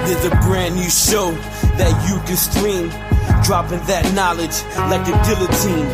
There's a brand new show that you can stream, dropping that knowledge like a guillotine.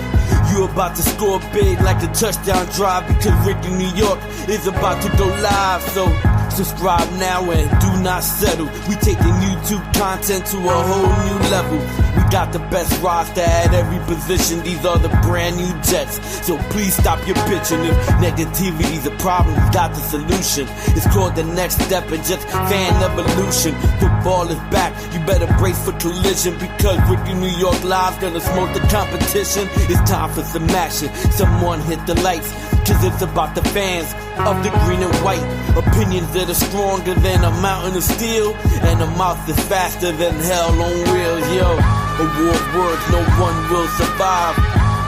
You about to score big like a touchdown drive, because Rickie, New York is about to go live. So subscribe now and do not settle. We taking YouTube content to a whole new level. We got the best roster at every position. These are the brand new Jets. So please stop your bitching. If negativity's a problem, we got the solution. It's called the next step and just fan evolution. Football is back. You better brace for collision, because Rickie, New York Live's gonna smoke the competition. It's time for some action. Someone hit the lights, cause it's about the fans of the green and white. Opinions that are stronger than a mountain of steel, and a mouth that's faster than hell on wheels. Yo, a war of words, no one will survive.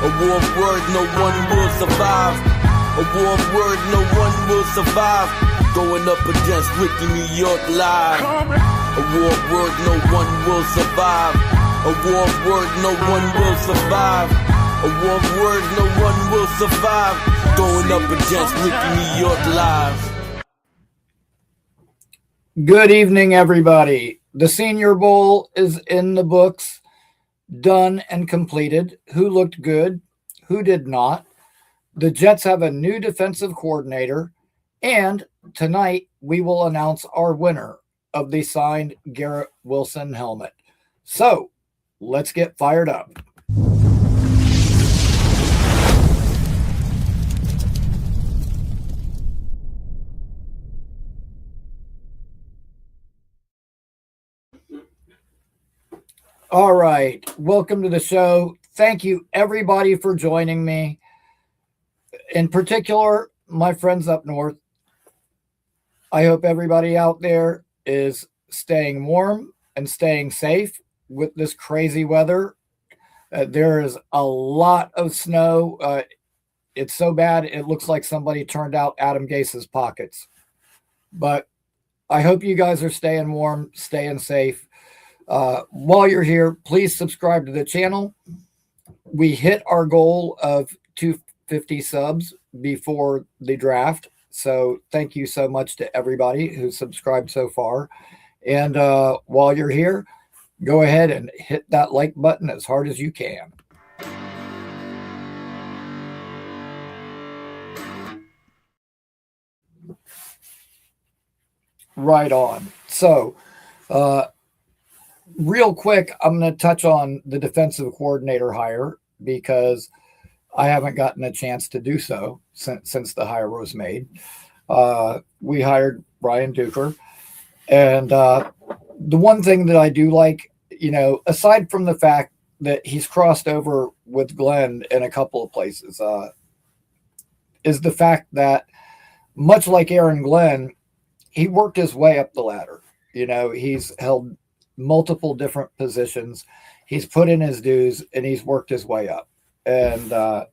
A war of words, no one will survive. A war of words, no one will survive. Going up against Rickie, New York Live. A war of words, no one will survive. A war of words, no one will survive. A war of words, no one will survive. Going up against Rickie, New York Live. Good evening, everybody. The Senior Bowl is in the books, done and completed. Who looked good? Who did not? The Jets have a new defensive coordinator, and tonight we will announce our winner of the signed Garrett Wilson helmet. So let's get fired up. All right, welcome to the show. Thank you, everybody, for joining me. In particular, my friends up north. I hope everybody out there is staying warm and staying safe with this crazy weather. There is a lot of snow. It's so bad, it looks like somebody turned out Adam Gase's pockets. But I hope you guys are staying warm, staying safe. While you're here, please subscribe to the channel. We hit our goal of 250 subs before the draft. So thank you so much to everybody who subscribed so far. And while you're here, go ahead and hit that like button as hard as you can. Right on. So, real quick, I'm going to touch on the defensive coordinator hire, because I haven't gotten a chance to do so since the hire was made. We hired Brian Duker. And the one thing that I do like, aside from the fact that he's crossed over with Glenn in a couple of places, is the fact that, much like Aaron Glenn, he worked his way up the ladder. He's held multiple different positions. He's put in his dues and he's worked his way up. And, I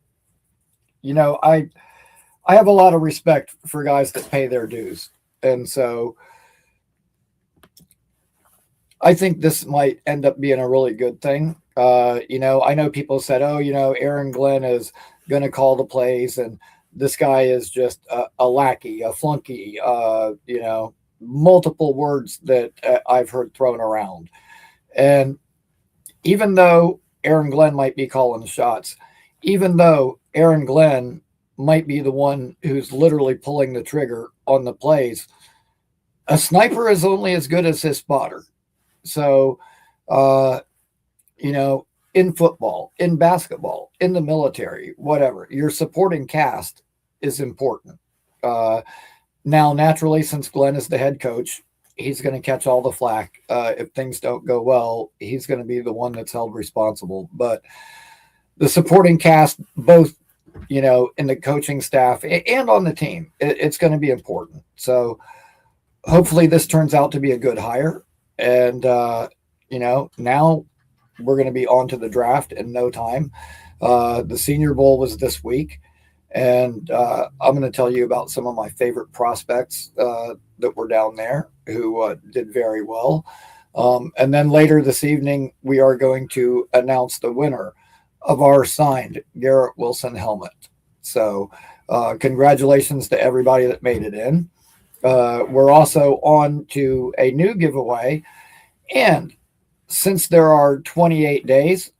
have a lot of respect for guys that pay their dues. And so I think this might end up being a really good thing. I know people said, Aaron Glenn is going to call the plays and this guy is just a lackey, a flunky, multiple words that I've heard thrown around. And even though Aaron Glenn might be calling the shots, even though Aaron Glenn might be the one who's literally pulling the trigger on the plays, a sniper is only as good as his spotter. So, in football, in basketball, in the military, whatever, your supporting cast is important. Now, naturally, since Glenn is the head coach, he's going to catch all the flack. If things don't go well, he's going to be the one that's held responsible. But the supporting cast, both, in the coaching staff and on the team, it's going to be important. So hopefully this turns out to be a good hire. And, now we're going to be on to the draft in no time. The Senior Bowl was this week. And I'm going to tell you about some of my favorite prospects that were down there who did very well. And then later this evening, we are going to announce the winner of our signed Garrett Wilson helmet. So congratulations to everybody that made it in. We're also on to a new giveaway. And since there are 28 days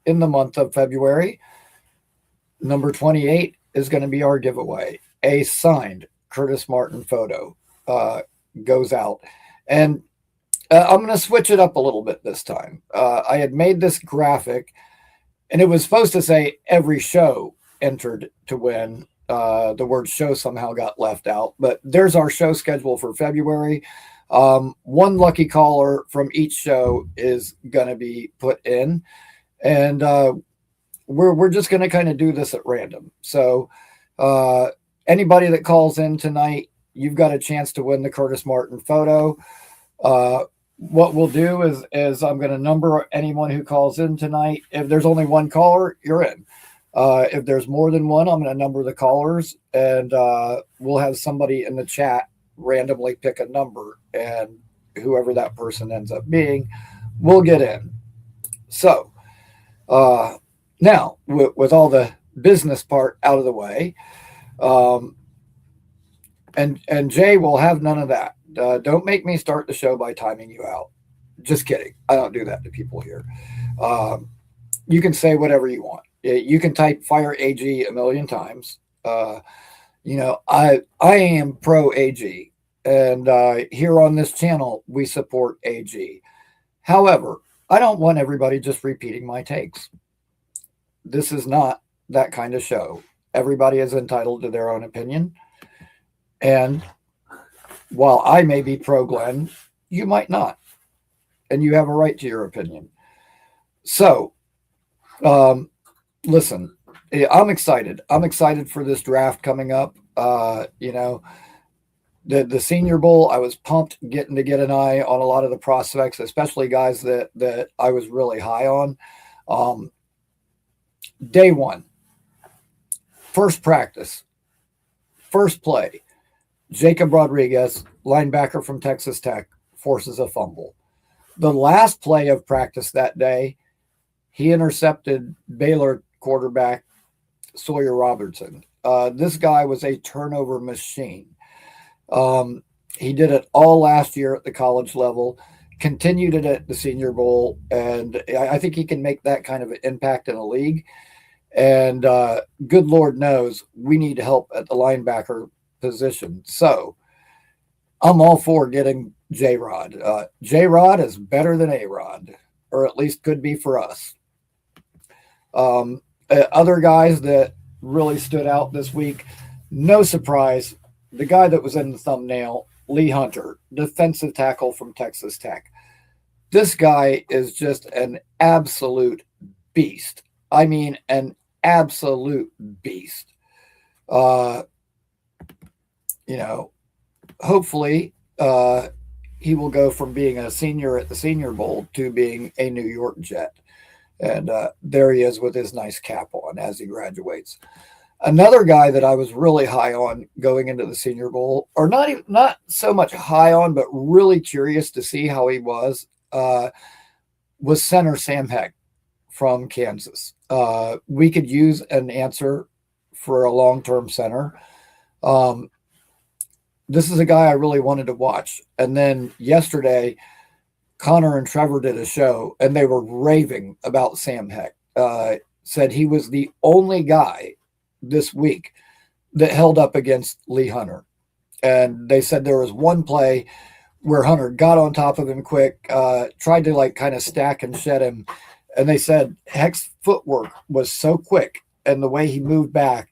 in the month of February, number 28 is going to be our giveaway. A signed Curtis Martin photo goes out. And I'm going to switch it up a little bit this time. I had made this graphic, and it was supposed to say every show entered to win. The word show somehow got left out, but there's our show schedule for February. One lucky caller from each show is going to be put in, and we're just going to kind of do this at random. So anybody that calls in tonight, you've got a chance to win the Curtis Martin photo. What we'll do is I'm going to number anyone who calls in tonight. If there's only one caller, you're in. If there's more than one, I'm going to number the callers, and we'll have somebody in the chat randomly pick a number, and whoever that person ends up being will get in. So now, with all the business part out of the way, and Jay will have none of that. Don't make me start the show by timing you out. Just kidding. I don't do that to people here. You can say whatever you want. You can type fire AG a million times. I am pro AG, and here on this channel we support AG. However, I don't want everybody just repeating my takes. This is not that kind of show. Everybody is entitled to their own opinion, and while I may be pro Glenn, you might not, and you have a right to your opinion. So, listen, I'm excited. I'm excited for this draft coming up. The Senior Bowl, I was pumped getting to get an eye on a lot of the prospects, especially guys that I was really high on. Day one, first practice, first play, Jacob Rodriguez, linebacker from Texas Tech, forces a fumble. The last play of practice that day, he intercepted Baylor quarterback Sawyer Robertson. This guy was a turnover machine. He did it all last year at the college level, continued it at the Senior Bowl, and I think he can make that kind of an impact in a league. And good Lord knows we need help at the linebacker position. So I'm all for getting J-Rod. J-Rod is better than A-Rod, or at least could be for us. Other guys that really stood out this week, no surprise, the guy that was in the thumbnail, Lee Hunter, defensive tackle from Texas Tech. This guy is just an absolute beast. I mean, an absolute beast. Hopefully he will go from being a senior at the Senior Bowl to being a New York Jet. And there he is with his nice cap on as he graduates. Another guy that I was really high on going into the Senior Bowl, or not so much high on, but really curious to see how he was center Sam Heck from Kansas. We could use an answer for a long-term center. This is a guy I really wanted to watch. And then yesterday, Connor and Trevor did a show, and they were raving about Sam Heck. Said he was the only guy this week that held up against Lee Hunter. And they said there was one play where Hunter got on top of him quick, tried to kind of stack and shed him. And they said Heck's footwork was so quick, and the way he moved back,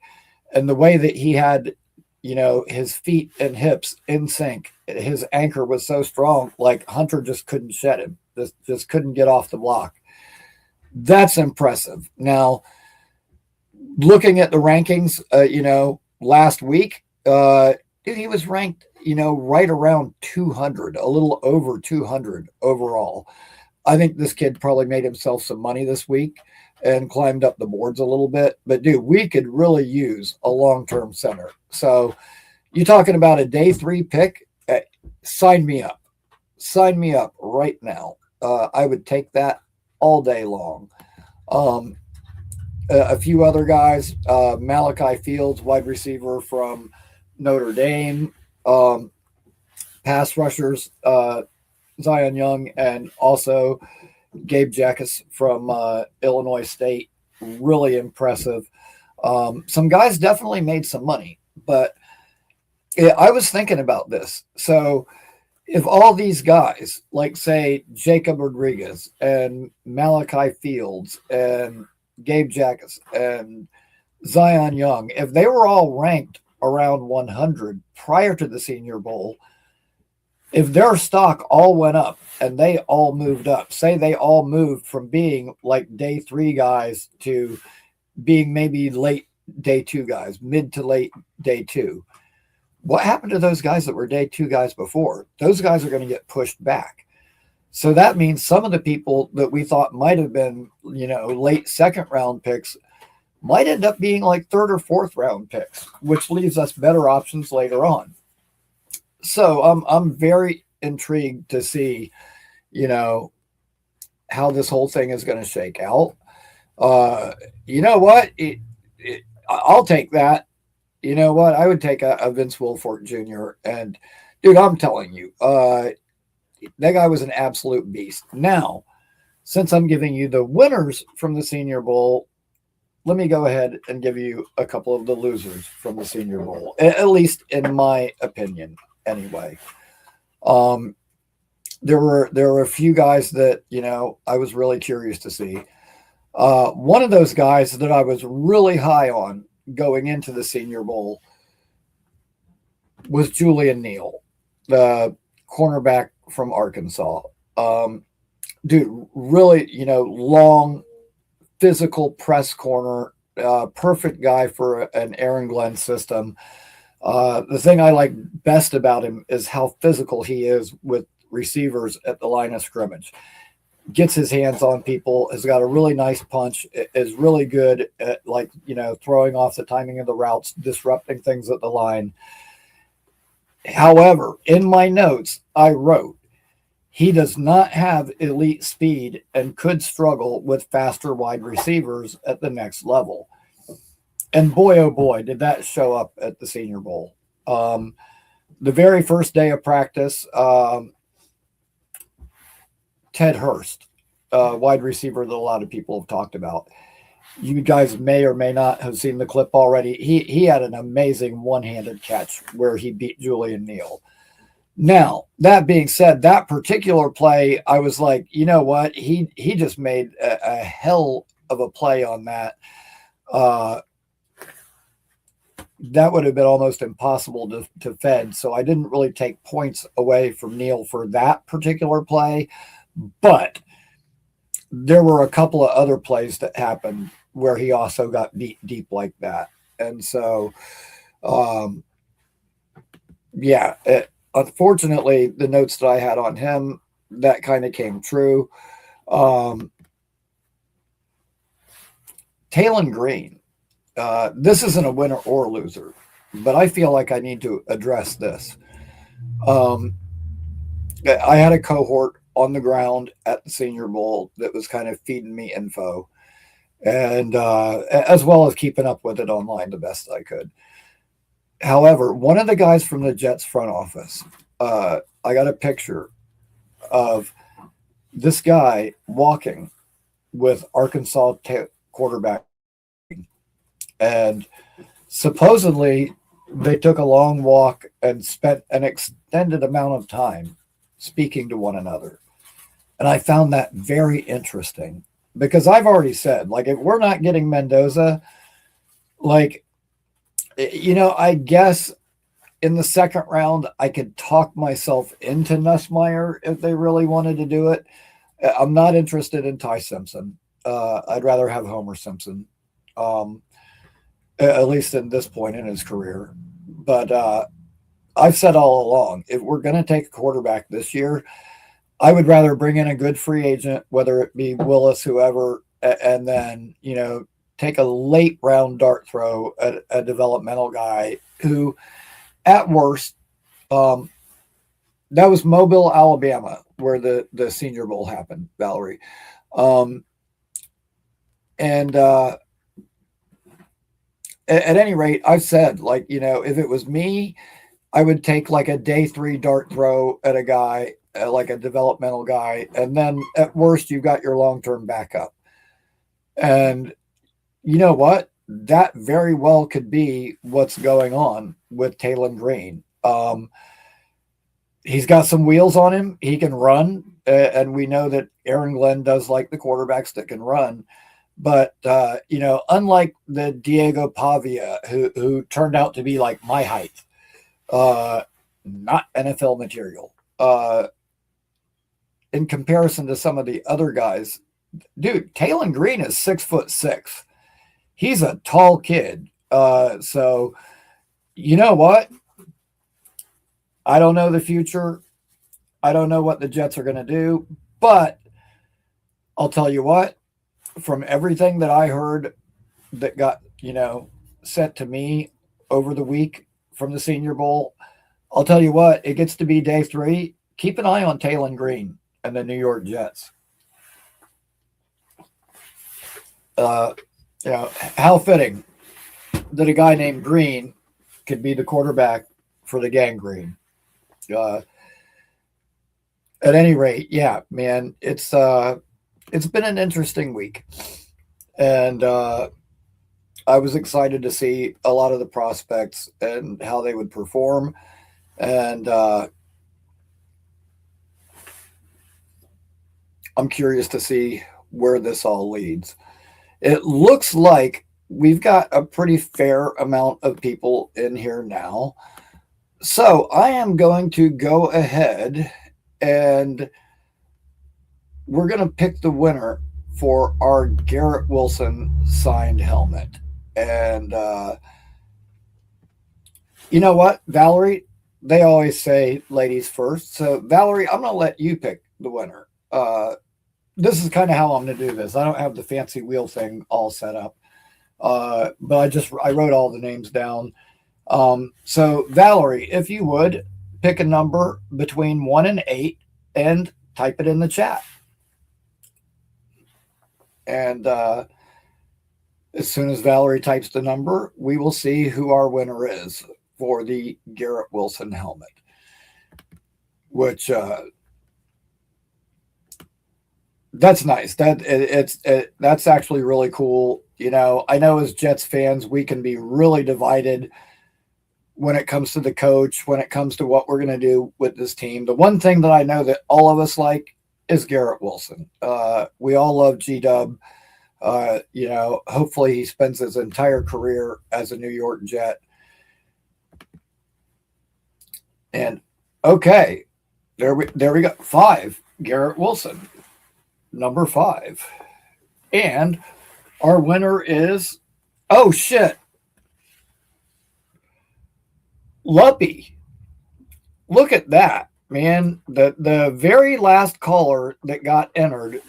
and the way that he had, his feet and hips in sync, his anchor was so strong, like Hunter just couldn't shed him, just couldn't get off the block. That's impressive. Now, looking at the rankings, last week, he was ranked, right around 200, a little over 200 overall. I think this kid probably made himself some money this week and climbed up the boards a little bit. But, dude, we could really use a long-term center. So you're talking about a day 3 pick? Sign me up. Sign me up right now. I would take that all day long. A few other guys, Malachi Fields, wide receiver from Notre Dame. pass rushers, Zion Young, and also Gabe Jackus from Illinois State. Really impressive. Some guys definitely made some money, but I was thinking about this. So if all these guys, like say Jacob Rodriguez and Malachi Fields and Gabe Jackus and Zion Young, if they were all ranked around 100 prior to the Senior Bowl, if their stock all went up and they all moved up, say they all moved from being like day 3 guys to being maybe late day 2 guys, mid to late day 2, what happened to those guys that were day 2 guys before? Those guys are going to get pushed back. So that means some of the people that we thought might have been, late second round picks might end up being like third or fourth round picks, which leaves us better options later on. So I'm very intrigued to see, how this whole thing is going to shake out. You know what? I'll take that. You know what? I would take a Vince Wilfork Jr. And, dude, I'm telling you, that guy was an absolute beast. Now, since I'm giving you the winners from the Senior Bowl, let me go ahead and give you a couple of the losers from the Senior Bowl, at least in my opinion. Anyway, there were a few guys that, I was really curious to see. One of those guys that I was really high on going into the Senior Bowl was Julian Neal, the cornerback from Arkansas. Dude, really, long, physical press corner, perfect guy for an Aaron Glenn system. The thing I like best about him is how physical he is with receivers at the line of scrimmage. Gets his hands on people, has got a really nice punch, is really good at throwing off the timing of the routes, disrupting things at the line. However, in my notes, I wrote, he does not have elite speed and could struggle with faster wide receivers at the next level. And boy, oh boy, did that show up at the Senior Bowl. The very first day of practice, Ted Hurst, wide receiver that a lot of people have talked about. You guys may or may not have seen the clip already. He had an amazing one-handed catch where he beat Julian Neal. Now, that being said, that particular play, I was like, you know what? He just made a hell of a play on that. That would have been almost impossible to fed. So I didn't really take points away from Neal for that particular play. But there were a couple of other plays that happened where he also got beat deep like that. And so, unfortunately, the notes that I had on him, that kind of came true. Talon Green. This isn't a winner or loser, but I feel like I need to address this. I had a cohort on the ground at the Senior Bowl that was kind of feeding me info, and as well as keeping up with it online the best I could. However, one of the guys from the Jets front office, I got a picture of this guy walking with Arkansas quarterback. And supposedly they took a long walk and spent an extended amount of time speaking to one another. And I found that very interesting because I've already said, if we're not getting Mendoza, I guess in the second round, I could talk myself into Nussmeier if they really wanted to do it. I'm not interested in Ty Simpson. I'd rather have Homer Simpson. At least in this point in his career. But I've said all along, if we're going to take a quarterback this year, I would rather bring in a good free agent, whether it be Willis, whoever, and then, take a late round dart throw at a developmental guy who, at worst, that was Mobile, Alabama, where the Senior Bowl happened, Valerie. At any rate, I've said, if it was me, I would take like a day 3 dart throw at a guy, like a developmental guy, and then at worst you've got your long-term backup. And you know what? That very well could be what's going on with Taylon Green. He's got some wheels on him. He can run, and we know that Aaron Glenn does like the quarterbacks that can run. But unlike the Diego Pavia, who turned out to be like my height, not NFL material. In comparison to some of the other guys, dude, Taylon Green is 6'6". He's a tall kid. So you know what? I don't know the future. I don't know what the Jets are going to do, but I'll tell you what, from everything that I heard that got, sent to me over the week from the Senior Bowl, I'll tell you what, it gets to be day 3. Keep an eye on Taylon Green and the New York Jets. How fitting that a guy named Green could be the quarterback for the gangrene. At any rate, yeah, man, it's been an interesting week, and I was excited to see a lot of the prospects and how they would perform, and I'm curious to see where this all leads. It looks like we've got a pretty fair amount of people in here now. So I am going to go ahead and we're going to pick the winner for our Garrett Wilson signed helmet. And you know what, Valerie? They always say ladies first. So, Valerie, I'm going to let you pick the winner. This is kind of how I'm going to do this. I don't have the fancy wheel thing all set up. But I wrote all the names down. So Valerie, if you would pick a number between 1 and 8 and type it in the chat. And as soon as Valerie types the number, we will see who our winner is for the Garrett Wilson helmet, which that's nice. That's actually really cool. I know as Jets fans, we can be really divided when it comes to the coach, when it comes to what we're going to do with this team. The one thing that I know that all of us like is Garrett Wilson. We all love G-Dub. Hopefully he spends his entire career as a New York Jet. And okay, there we go. 5, Garrett Wilson, number 5. And our winner is, oh shit, Luppy. Look at that, man. The very last caller that got entered,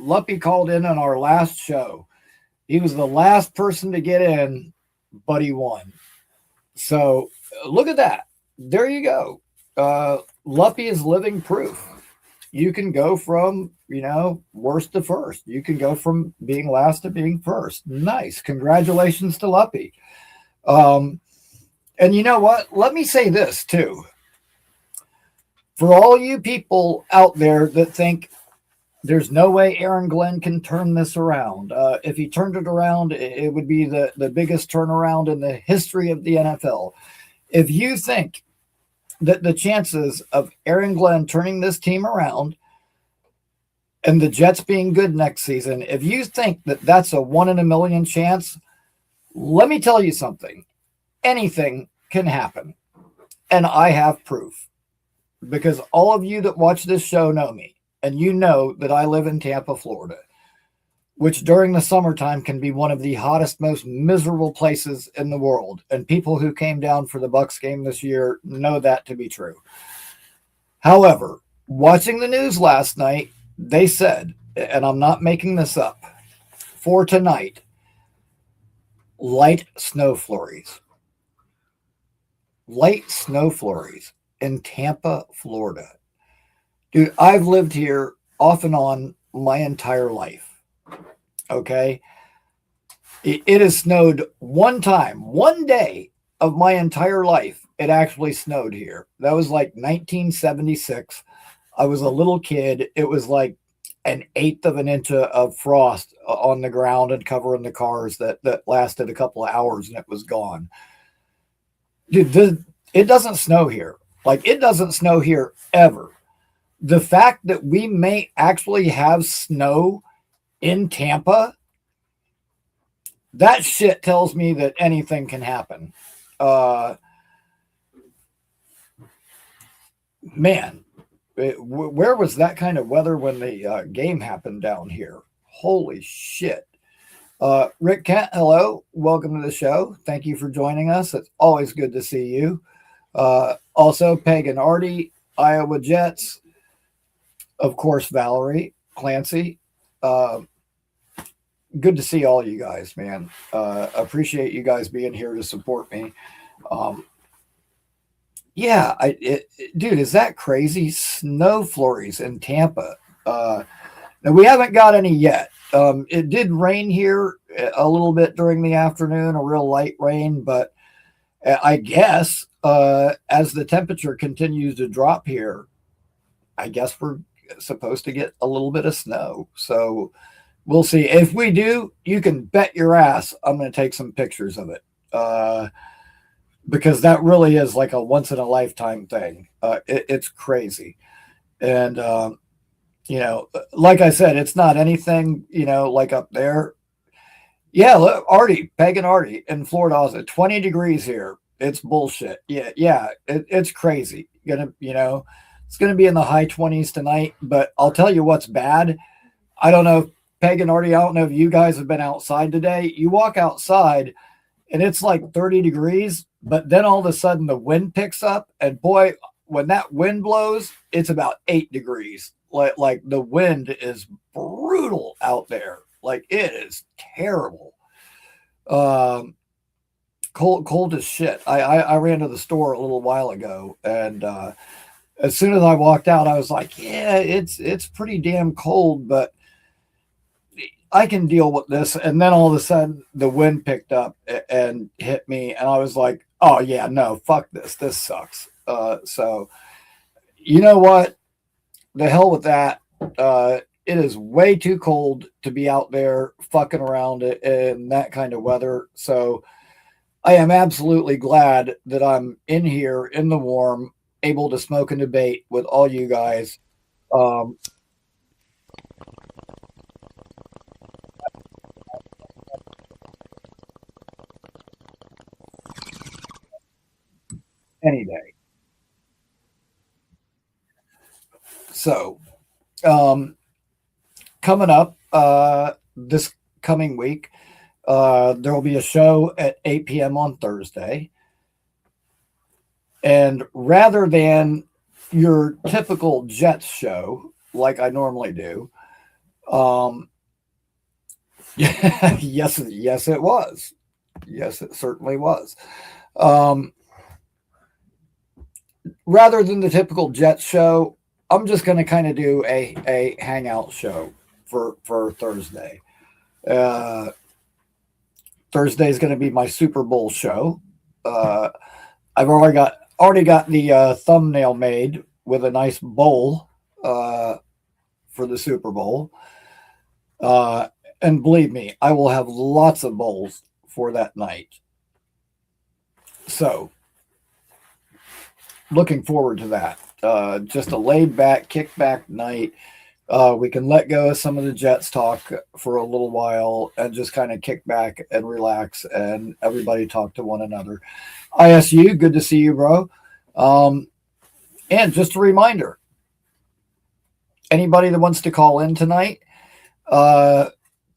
Luppy called in on our last show. He was the last person to get in, but he won. So look at that. There you go. Luppy is living proof. You can go from, worst to first. You can go from being last to being first. Nice. Congratulations to Luppy. And you know what? Let me say this too. For all you people out there that think there's no way Aaron Glenn can turn this around. If he turned it around, it would be the biggest turnaround in the history of the NFL. If you think that the chances of Aaron Glenn turning this team around and the Jets being good next season, if you think that that's a 1 in a million chance, let me tell you something. Anything can happen. And I have proof. Because all of you that watch this show know me. And you know that I live in Tampa, Florida. Which during the summertime can be one of the hottest, most miserable places in the world. And people who came down for the Bucs game this year know that to be true. However, watching the news last night, they said, and I'm not making this up, for tonight, light snow flurries. Light snow flurries in Tampa, Florida. Dude, I've lived here off and on my entire life. Okay? It has snowed one time, one day of my entire life it actually snowed here. That was like 1976. I was a little kid. It was like an eighth of an inch of frost on the ground and covering the cars that lasted a couple of hours and it was gone. Dude, it doesn't snow here. Like, it doesn't snow here ever. The fact that we may actually have snow in Tampa, that shit tells me that anything can happen. Man, where was that kind of weather when the game happened down here? Holy shit. Rick Kent, hello. Welcome to the show. Thank you for joining us. It's always good to see you. Also, Peg and Artie, Iowa Jets. Of course, Valerie, Clancy. Good to see all you guys, man. Appreciate you guys being here to support me. Yeah, dude, is that crazy? Snow flurries in Tampa. Now, we haven't got any yet. It did rain here a little bit during the afternoon, a real light rain, but I guess as the temperature continues to drop here, I guess we're supposed to get a little bit of snow. So we'll see. If we do, you can bet your ass I'm going to take some pictures of it. Because that really is like a once in a lifetime thing. It's crazy. And, you know, like I said, it's not anything, you know, like up there. Yeah, look, Artie, Peg and Artie in Florida, 20 degrees here. It's bullshit. Yeah, it's crazy. It's gonna be in the high 20s tonight. But I'll tell you what's bad. I don't know, Peg and Artie, I don't know if you guys have been outside today. You walk outside and it's like 30 degrees, but then all of a sudden the wind picks up, and boy, when that wind blows, it's about 8 degrees. Like the wind is brutal out there. Like, it is terrible. Cold as shit. I ran to the store a little while ago, and as soon as I walked out, I was like, yeah, it's pretty damn cold, but I can deal with this. And then all of a sudden the wind picked up and hit me, and I was like, oh yeah, no, fuck this. This sucks. So you know what? The hell with that. It is way too cold to be out there fucking around in that kind of weather. So I am absolutely glad that I'm in here in the warm, able to smoke and debate with all you guys. Any day. So, coming up this coming week, there will be a show at 8 p.m. on Thursday. And rather than your typical Jets show, like I normally do, yes, it was. Yes, it certainly was. Rather than the typical Jets show, I'm just going to kind of do a hangout show for Thursday. Thursday is going to be my Super Bowl show. I've already got the thumbnail made with a nice bowl for the Super Bowl. And believe me, I will have lots of bowls for that night. So, looking forward to that. Just a laid back, kick back night. We can let go of some of the Jets talk for a little while and just kind of kick back and relax and everybody talk to one another. ISU, good to see you, bro. And just a reminder, anybody that wants to call in tonight,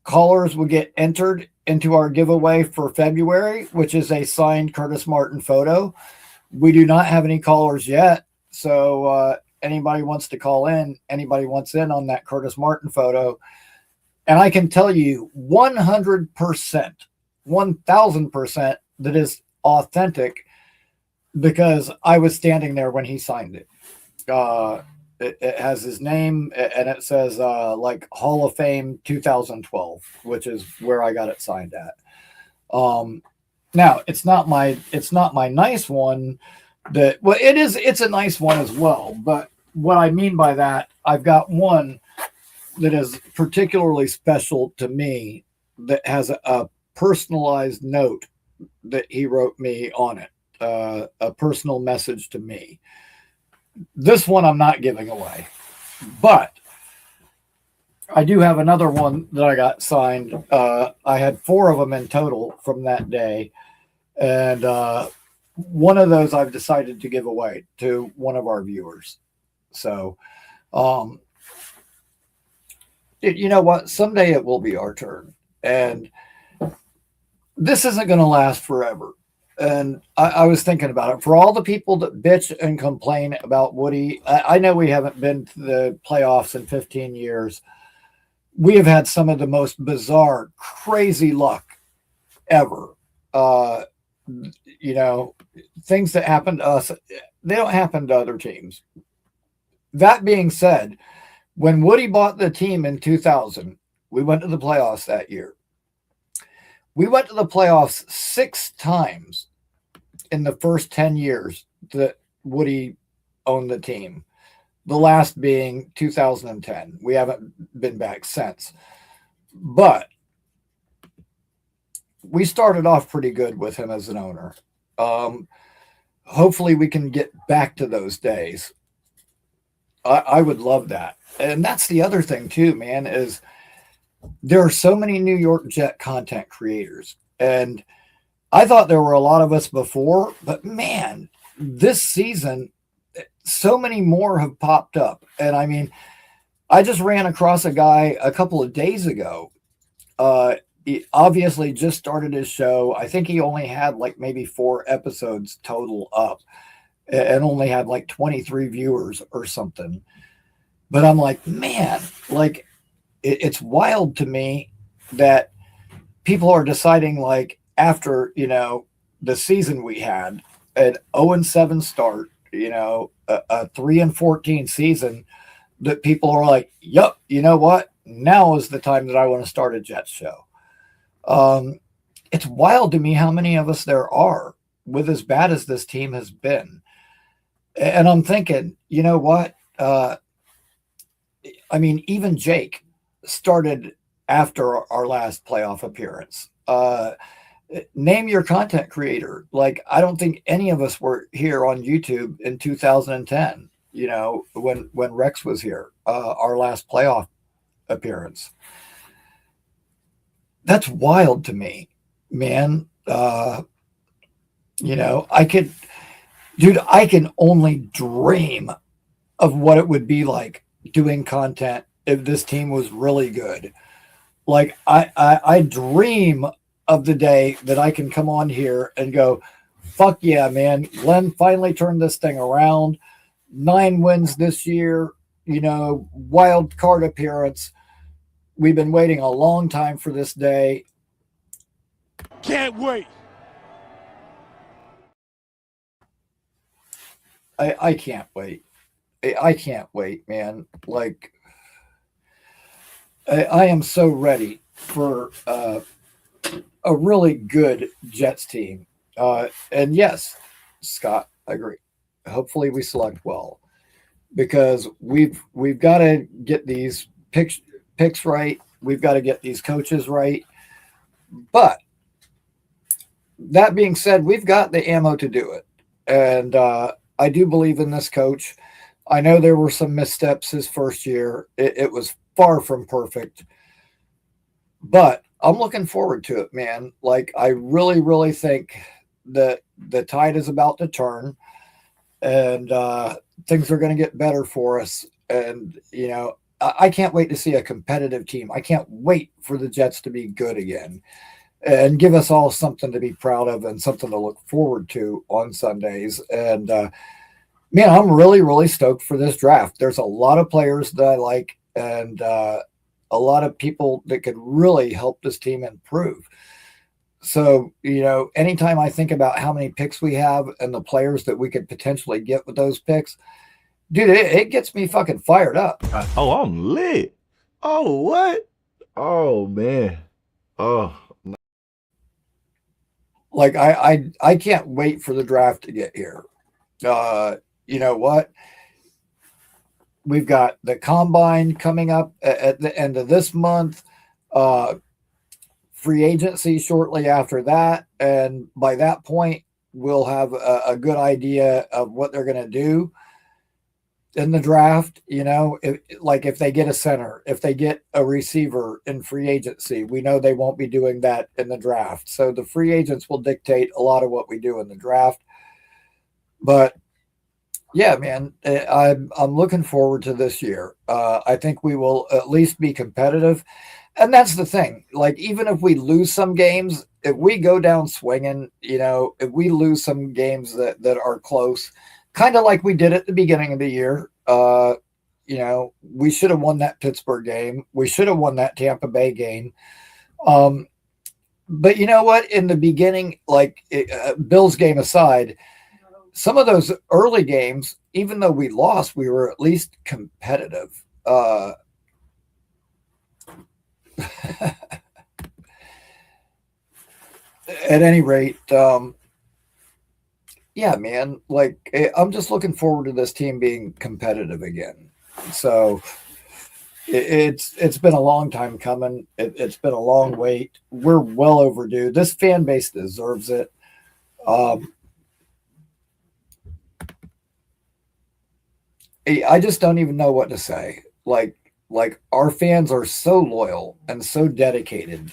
callers will get entered into our giveaway for February, which is a signed Curtis Martin photo. We do not have any callers yet. So anybody wants to call in, anybody wants in on that Curtis Martin photo. And I can tell you 100%, 1000% that is authentic because I was standing there when he signed it. It has his name and it says like Hall of Fame 2012, which is where I got it signed at. Now it's not my nice one Well, it's a nice one as well. But what I mean by that, I've got one that is particularly special to me that has a personalized note that he wrote me on it, a personal message to me. This one I'm not giving away, but I do have another one that I got signed. I had 4 of them in total from that day, and one of those I've decided to give away to one of our viewers. So, you know what? Someday it will be our turn, and this isn't going to last forever. And I was thinking about it. For all the people that bitch and complain about Woody, I know we haven't been to the playoffs in 15 years. We have had some of the most bizarre, crazy luck ever. You know, things that happen to us, they don't happen to other teams. That being said, when Woody bought the team in 2000, we went to the playoffs that year. We went to the playoffs 6 times in the first 10 years that Woody owned the team. The last being 2010. We haven't been back since. But we started off pretty good with him as an owner. Hopefully we can get back to those days. I would love that. And that's the other thing too, man, is there are so many New York Jet content creators. And I thought there were a lot of us before, but man, this season, so many more have popped up. And I mean, I just ran across a guy a couple of days ago. He obviously just started his show. I think he only had like maybe 4 episodes total up and only had like 23 viewers or something. But I'm like, man, like it's wild to me that people are deciding, like, after, you know, the season we had, an 0-7 start, you know, a 3-14 season, that people are like, yep, you know what? Now is the time that I want to start a Jets show. It's wild to me how many of us there are with as bad as this team has been. And I'm thinking, you know what? I mean, even Jake started after our last playoff appearance. Name your content creator. Like, I don't think any of us were here on YouTube in 2010, you know, when Rex was here, our last playoff appearance. That's wild to me, man. You know, I can only dream of what it would be like doing content if this team was really good. Like, I dream of the day that I can come on here and go, fuck yeah, man, Glenn finally turned this thing around. 9 wins this year, you know, wild card appearance. We've been waiting a long time for this day. Can't wait. I can't wait. I can't wait, man. Like, I am so ready for a really good Jets team. And yes, Scott, I agree. Hopefully we select well, because we've got to get these picks right. We've got to get these coaches right. But that being said, we've got the ammo to do it. And I do believe in this coach. I know there were some missteps his first year. It was far from perfect. But I'm looking forward to it, man. Like, I really, really think that the tide is about to turn, and things are going to get better for us. And, you know, I can't wait to see a competitive team. I can't wait for the Jets to be good again and give us all something to be proud of and something to look forward to on Sundays. And, man, I'm really, really stoked for this draft. There's a lot of players that I like, and a lot of people that could really help this team improve. So, you know, anytime I think about how many picks we have and the players that we could potentially get with those picks, dude, it gets me fucking fired up. Oh, I'm lit. Oh, what? Oh, man. Oh. Like, I can't wait for the draft to get here. You know what? We've got the combine coming up at the end of this month. Uh, Free agency shortly after that, and by that point, we'll have a good idea of what they're going to do in the draft. If they get a center, if they get a receiver in free agency, we know they won't be doing that in the draft. So the free agents will dictate a lot of what we do in the draft. But yeah, man, I'm looking forward to this year. I think we will at least be competitive. And that's the thing. Like, even if we lose some games, if we go down swinging, if we lose some games that are close, kind of like we did at the beginning of the year, we should have won that Pittsburgh game. We should have won that Tampa Bay game. But you know what? In the beginning, Bills game aside, some of those early games, even though we lost, we were at least competitive. At any rate, yeah, man, I'm just looking forward to this team being competitive again. So it's been a long time coming. It's been a long wait. We're well overdue. This fan base deserves it. I just don't even know what to say. Like our fans are so loyal and so dedicated,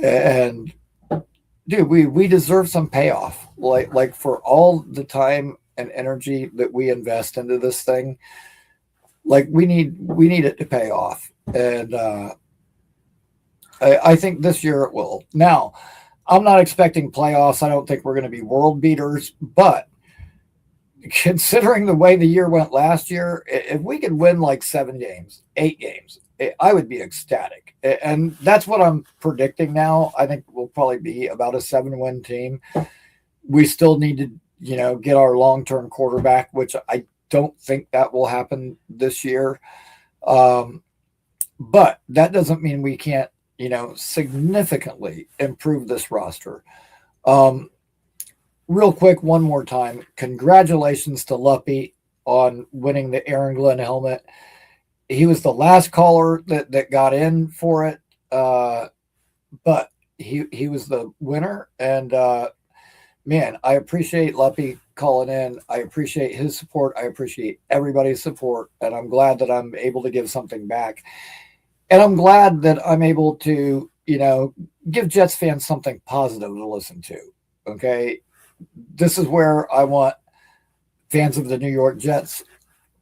and dude, we deserve some payoff. Like for all the time and energy that we invest into this thing, like we need it to pay off. And I think this year it will. Now, I'm not expecting playoffs. I don't think we're going to be world beaters, but considering the way the year went last year, if we could win like 7 games, 8 games, I would be ecstatic. And that's what I'm predicting now. I think we'll probably be about a 7-win team. We still need to, get our long-term quarterback, which I don't think that will happen this year. But that doesn't mean we can't, significantly improve this roster. Real quick, one more time, congratulations to Luppy on winning the Aaron Glenn helmet. He was the last caller that got in for it, but he was the winner. And man, I appreciate Luppy calling in. I appreciate his support. I appreciate everybody's support, and I'm glad that I'm able to give something back. And I'm glad that I'm able to, give Jets fans something positive to listen to. Okay. This is where I want fans of the New York Jets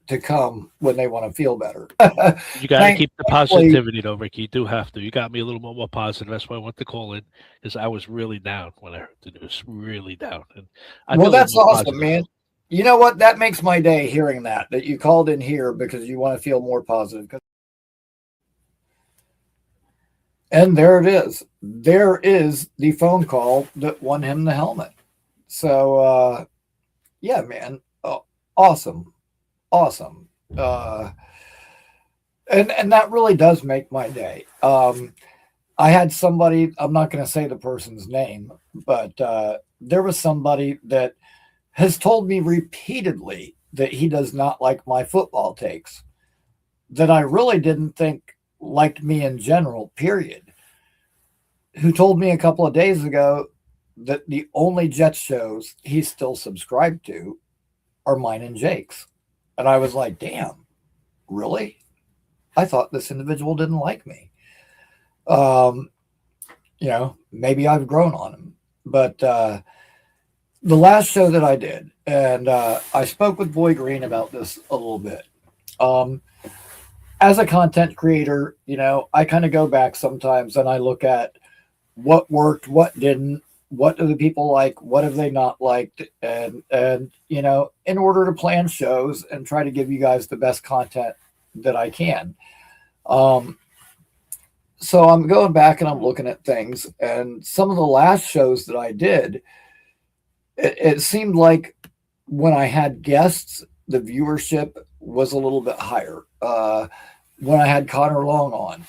to come when they want to feel better. You got to keep the positivity, though, Ricky. You do have to. You got me a little more positive. That's why I want to call in, because I was really down when I heard the news. Really down. And that's awesome, positive. Man. You know what? That makes my day hearing that you called in here because you want to feel more positive. And there it is. There is the phone call that won him the helmet. So, yeah, man, awesome. And that really does make my day. I had somebody, I'm not going to say the person's name, but there was somebody that has told me repeatedly that he does not like my football takes, that I really didn't think liked me in general, period, who told me a couple of days ago that the only Jets shows he's still subscribed to are mine and Jake's. And I was like, damn, really? I thought this individual didn't like me. Maybe I've grown on him. But the last show that I did, and I spoke with Boy Green about this a little bit. As a content creator, I kind of go back sometimes and I look at what worked, what didn't, what do the people like, what have they not liked, and in order to plan shows and try to give you guys the best content that I can. So I'm going back and I'm looking at things, and some of the last shows that I did, it seemed like when I had guests, the viewership was a little bit higher. When I had Connor Long on,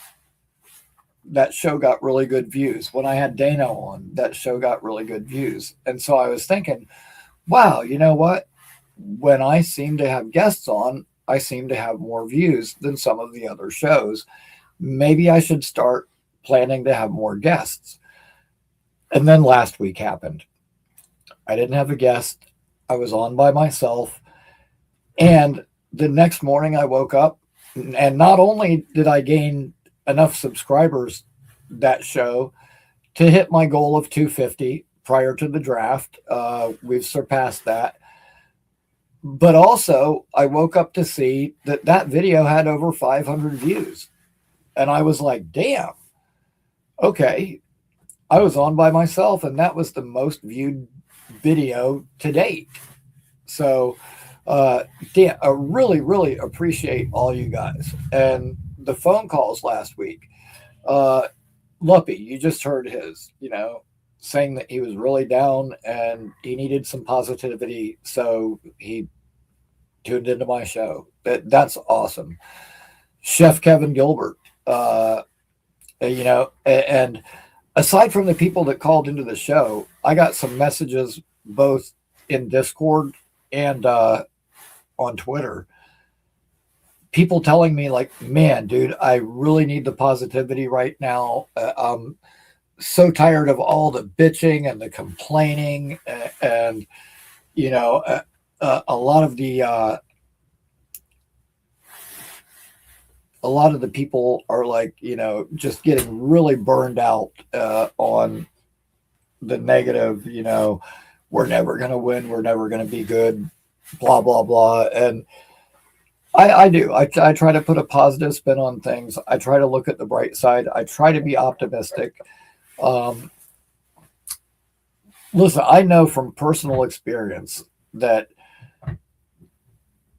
that show got really good views. When I had Dano on, that show got really good views. And so I was thinking, wow, you know what? when I seem to have guests on, I seem to have more views than some of the other shows. Maybe I should start planning to have more guests. And then last week happened. I didn't have a guest. I was on by myself. And the next morning I woke up, and not only did I gain enough subscribers that show to hit my goal of 250 prior to the draft, we've surpassed that. But also, I woke up to see that video had over 500 views. And I was like, damn, okay. I was on by myself, and that was the most viewed video to date. So, damn, I really, really appreciate all you guys. And the phone calls last week, Luppy, you just heard his, saying that he was really down and he needed some positivity. So he tuned into my show. That's awesome. Chef Kevin Gilbert, and aside from the people that called into the show, I got some messages both in Discord and on Twitter. People telling me like, man, dude, I really need the positivity right now. I'm so tired of all the bitching and the complaining and a lot of the people are like, just getting really burned out on the negative, we're never going to win. We're never going to be good, blah, blah, blah. And I do. I try to put a positive spin on things. I try to look at the bright side. I try to be optimistic. Listen, I know from personal experience that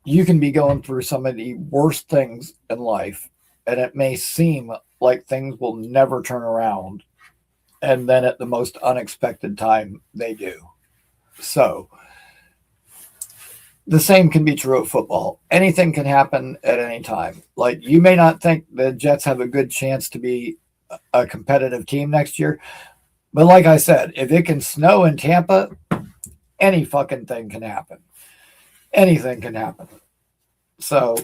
you can be going through some of the worst things in life, and it may seem like things will never turn around. And then at the most unexpected time, they do. So the same can be true of football. Anything can happen at any time. Like, you may not think the Jets have a good chance to be a competitive team next year. But like I said, if it can snow in Tampa, any fucking thing can happen. Anything can happen. So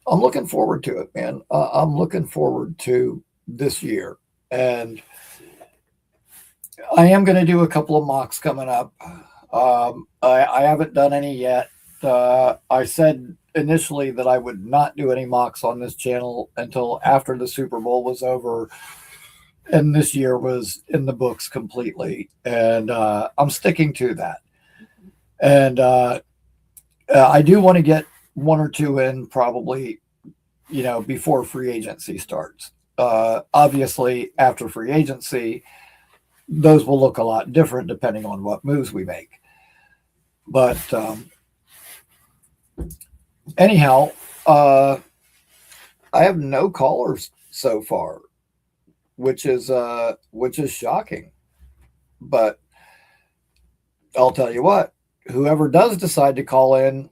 I'm looking forward to it, man. I'm looking forward to this year. And I am going to do a couple of mocks coming up. I haven't done any yet. I said initially that I would not do any mocks on this channel until after the Super Bowl was over. And this year was in the books completely. And I'm sticking to that. And I do want to get one or two in probably, before free agency starts. Obviously, after free agency, those will look a lot different depending on what moves we make. But anyhow, I have no callers so far, which is shocking. But I'll tell you what, whoever does decide to call in,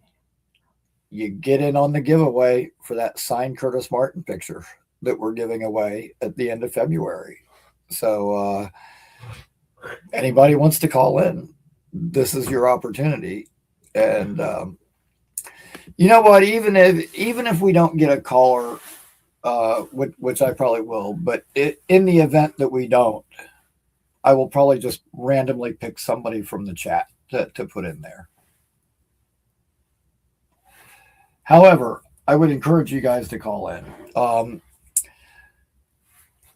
you get in on the giveaway for that signed Curtis Martin picture that we're giving away at the end of February. So anybody wants to call in, this is your opportunity. And you know what, even if we don't get a caller, which I probably will, but in the event that we don't, I will probably just randomly pick somebody from the chat to put in there. However, I would encourage you guys to call in.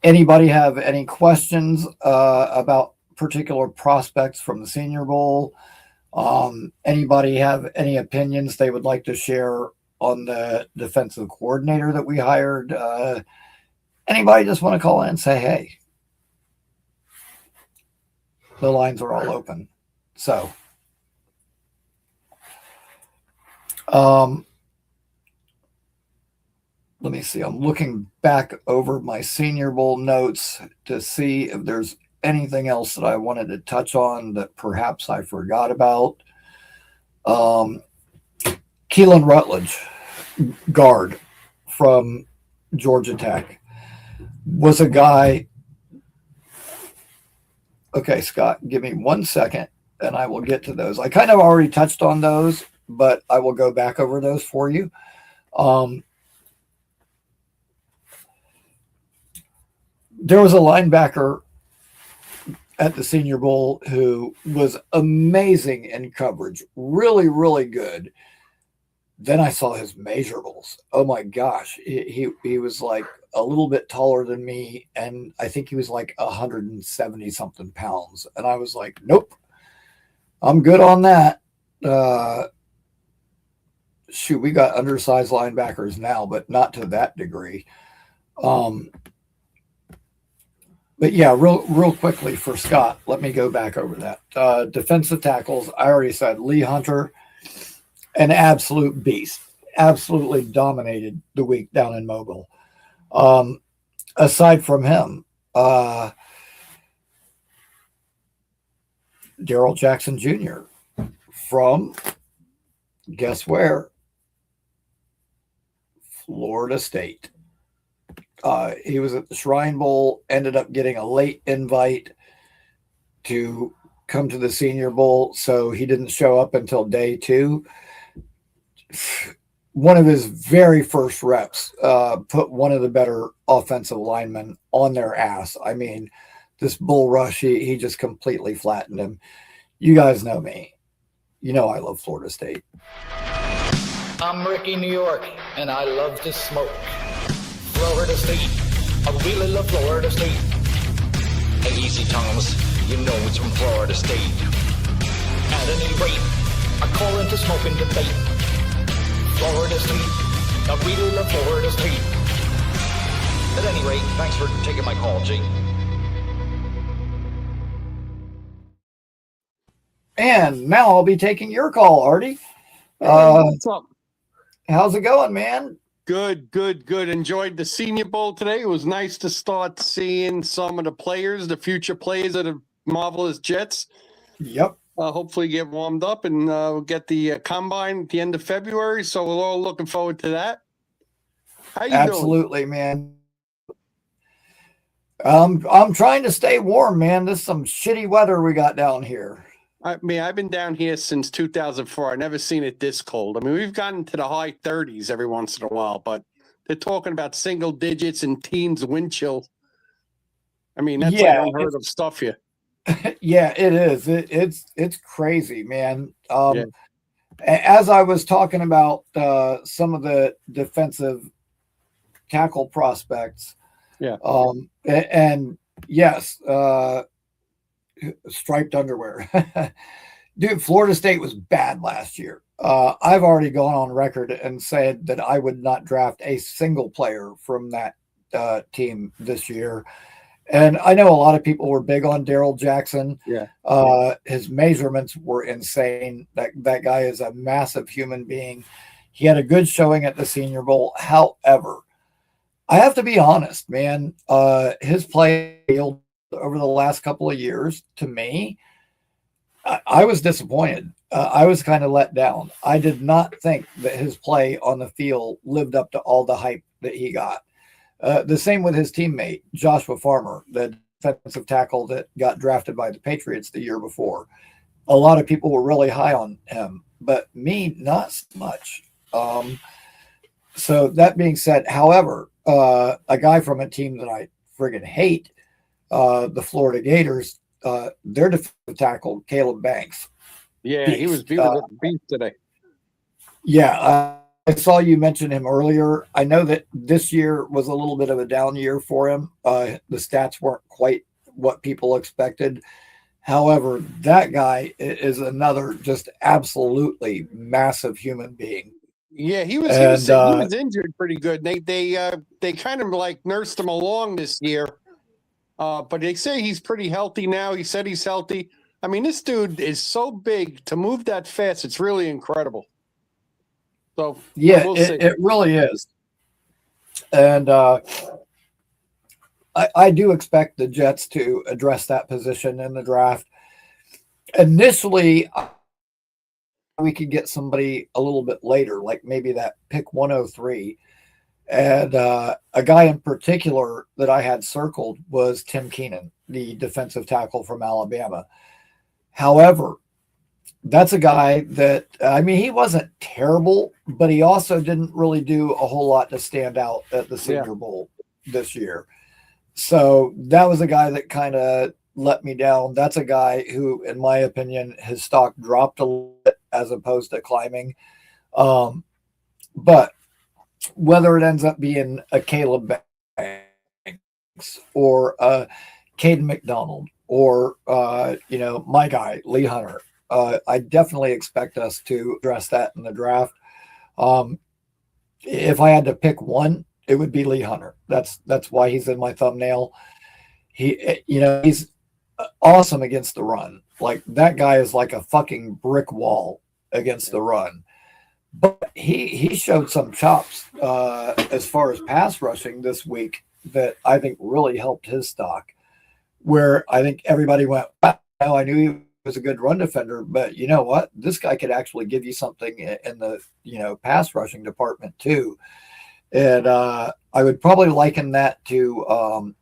Anybody have any questions about particular prospects from the Senior Bowl? Anybody have any opinions they would like to share on the defensive coordinator that we hired? Anybody just want to call in and say, hey, the lines are all open. So, let me see. I'm looking back over my Senior Bowl notes to see if there's anything else that I wanted to touch on that perhaps I forgot about. Keelan Rutledge, guard from Georgia Tech, was a guy Okay, Scott, give me 1 second and I will get to those. I kind of already touched on those, but I will go back over those for you. There was a linebacker at the Senior Bowl who was amazing in coverage, really, really good. Then I saw his measurables. Oh my gosh, he was like a little bit taller than me, and I think he was like 170 something pounds. And I was like, nope, I'm good on that. Shoot, we got undersized linebackers now, but not to that degree. But yeah, real quickly for Scott, let me go back over that. Defensive tackles, I already said Lee Hunter, an absolute beast, absolutely dominated the week down in Mobile. Aside from him, Darrell Jackson Jr. from, guess where? Florida State. He was at the Shrine Bowl, ended up getting a late invite to come to the Senior Bowl, so he didn't show up until day 2. One of his very first reps put one of the better offensive linemen on their ass. I mean, this bull rush, he just completely flattened him. You guys know me. You know I love Florida State. I'm Rickie, New York, and I love to smoke. Florida State, I really love Florida State. Hey, easy Thomas, you know it's from Florida State. At any rate, I call into smoking debate. Florida State, I really love Florida State. At any rate, thanks for taking my call, G. And now I'll be taking your call, Artie. What's up? How's it going, man? Good. Enjoyed the Senior Bowl today. It was nice to start seeing some of the players, the future players of the marvelous Jets. Yep. Hopefully get warmed up and we'll get the combine at the end of February. So we're all looking forward to that. How you Absolutely, doing? Man. I'm trying to stay warm, man. This is some shitty weather we got down here. I mean, I've been down here since 2004. I've never seen it this cold. I mean, we've gotten to the high 30s every once in a while, but they're talking about single digits and teens wind chill. I mean, that's like unheard of stuff here. Yeah, it is. It's crazy, man. As I was talking about some of the defensive tackle prospects, and yes, striped underwear. Dude, Florida State was bad last year. I've already gone on record and said that I would not draft a single player from that team this year. And I know a lot of people were big on Darrell Jackson. Yeah. His measurements were insane. That guy is a massive human being. He had a good showing at the Senior Bowl. However, I have to be honest, man. His play over the last couple of years, to me, I was disappointed. I was kind of let down. I did not think that his play on the field lived up to all the hype that he got. The same with his teammate, Joshua Farmer, the defensive tackle that got drafted by the Patriots the year before. A lot of people were really high on him, but me, not so much. So that being said, however, a guy from a team that I friggin' hate, the Florida Gators, their defensive tackle, Caleb Banks. Yeah, he was a beast today. Yeah, I saw you mention him earlier. I know that this year was a little bit of a down year for him. The stats weren't quite what people expected. However, that guy is another just absolutely massive human being. Yeah, he was injured pretty good. They kind of like nursed him along this year. But they say he's pretty healthy now. He said he's healthy. I mean, this dude is so big to move that fast. It's really incredible. So yeah, it really is. And I do expect the Jets to address that position in the draft. Initially, we could get somebody a little bit later, like maybe that pick 103. And a guy in particular that I had circled was Tim Keenan, the defensive tackle from Alabama. However, that's a guy that, I mean, he wasn't terrible, but he also didn't really do a whole lot to stand out at the Senior Bowl this year. So that was a guy that kind of let me down. That's a guy who, in my opinion, his stock dropped a little bit as opposed to climbing. But whether it ends up being a Caleb Banks or a Caden McDonald or, my guy, Lee Hunter, I definitely expect us to address that in the draft. If I had to pick one, it would be Lee Hunter. That's why he's in my thumbnail. He's awesome against the run. Like, that guy is like a fucking brick wall against the run. But he showed some chops as far as pass rushing this week that I think really helped his stock, where I think everybody went, wow, I knew he was a good run defender, but you know what? This guy could actually give you something in the, pass rushing department too. And I would probably liken that to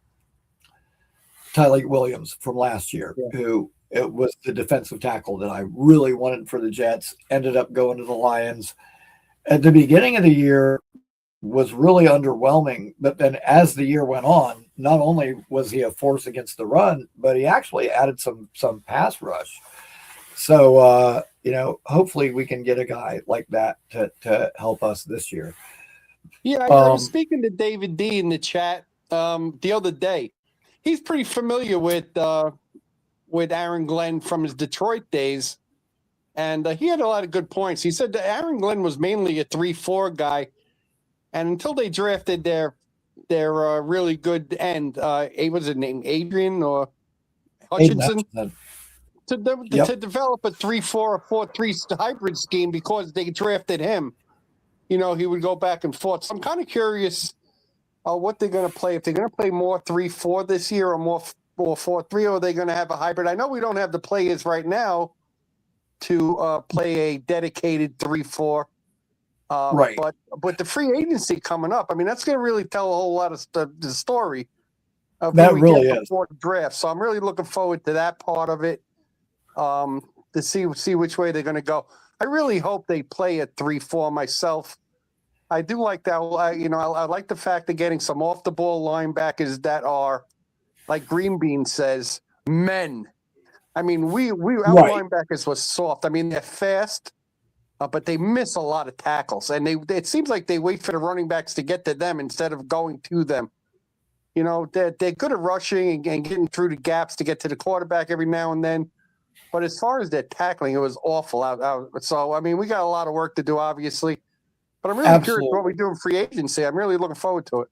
Tyler Williams from last year, who it was the defensive tackle that I really wanted for the Jets, ended up going to the Lions. At the beginning of the year was really underwhelming, but then as the year went on, not only was he a force against the run, but he actually added some pass rush. So, hopefully we can get a guy like that to help us this year. Yeah, I was speaking to David D in the chat the other day. He's pretty familiar with Aaron Glenn from his Detroit days, and he had a lot of good points. He said that Aaron Glenn was mainly a 3-4 guy, and until they drafted their really good end, what was his name, Adrian or Hutchinson, to develop a 3-4 or 4-3 hybrid scheme because they drafted him. He would go back and forth. So I'm kind of curious what they're going to play. If they're going to play more 3-4 this year or more 4-3, or are they going to have a hybrid? I know we don't have the players right now to play a dedicated 3-4. Right. But the free agency coming up, I mean, that's going to really tell a whole lot of the story of that really is before the draft. So I'm really looking forward to that part of it, to see which way they're going to go. I really hope they play a 3-4 myself. I do like that. I like the fact of getting some off the ball linebackers that are, like Green Bean says, men. I mean, our linebackers were soft. I mean, they're fast, but they miss a lot of tackles, and it seems like they wait for the running backs to get to them instead of going to them. They're good at rushing and getting through the gaps to get to the quarterback every now and then. But as far as their tackling, it was awful out. So, I mean, we got a lot of work to do, obviously. But I'm really curious what we do in free agency. I'm really looking forward to it.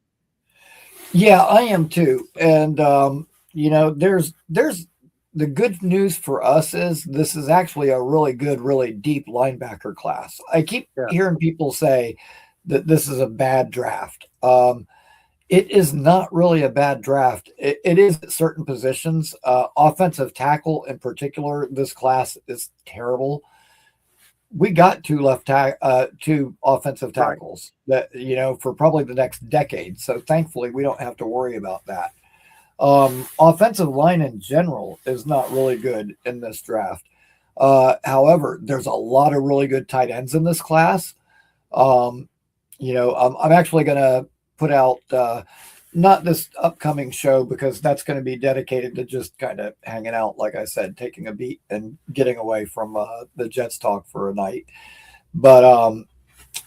Yeah, I am too. And, there's the good news for us is this is actually a really good, really deep linebacker class. I keep hearing people say that this is a bad draft. It is not really a bad draft. It is at certain positions. Offensive tackle in particular, this class is terrible. We got two offensive tackles that, for probably the next decade. So thankfully we don't have to worry about that. Offensive line in general is not really good in this draft. However, there's a lot of really good tight ends in this class. I'm actually going to put out not this upcoming show because that's going to be dedicated to just kind of hanging out, like I said, taking a beat and getting away from the Jets talk for a night. But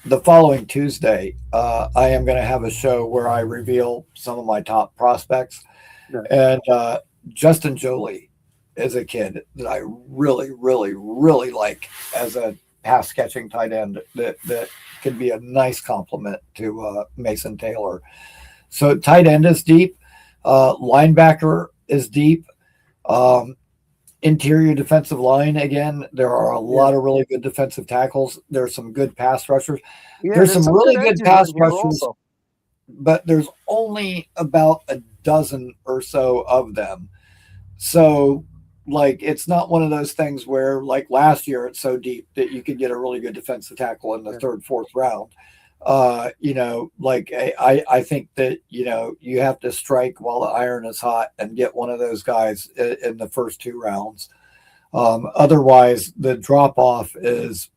the following Tuesday, I am going to have a show where I reveal some of my top prospects. And Justin Jolie is a kid that I really, really, really like as a pass catching tight end that could be a nice complement to Mason Taylor. So tight end is deep. Linebacker is deep. Interior defensive line, again, there are a lot of really good defensive tackles. There's some good pass rushers. There's some really good pass rushers, but there's only about a dozen or so of them. So, it's not one of those things where, like last year, it's so deep that you could get a really good defensive tackle in the third, fourth round. I think that, you have to strike while the iron is hot and get one of those guys in the first 2 rounds. Otherwise, the drop off is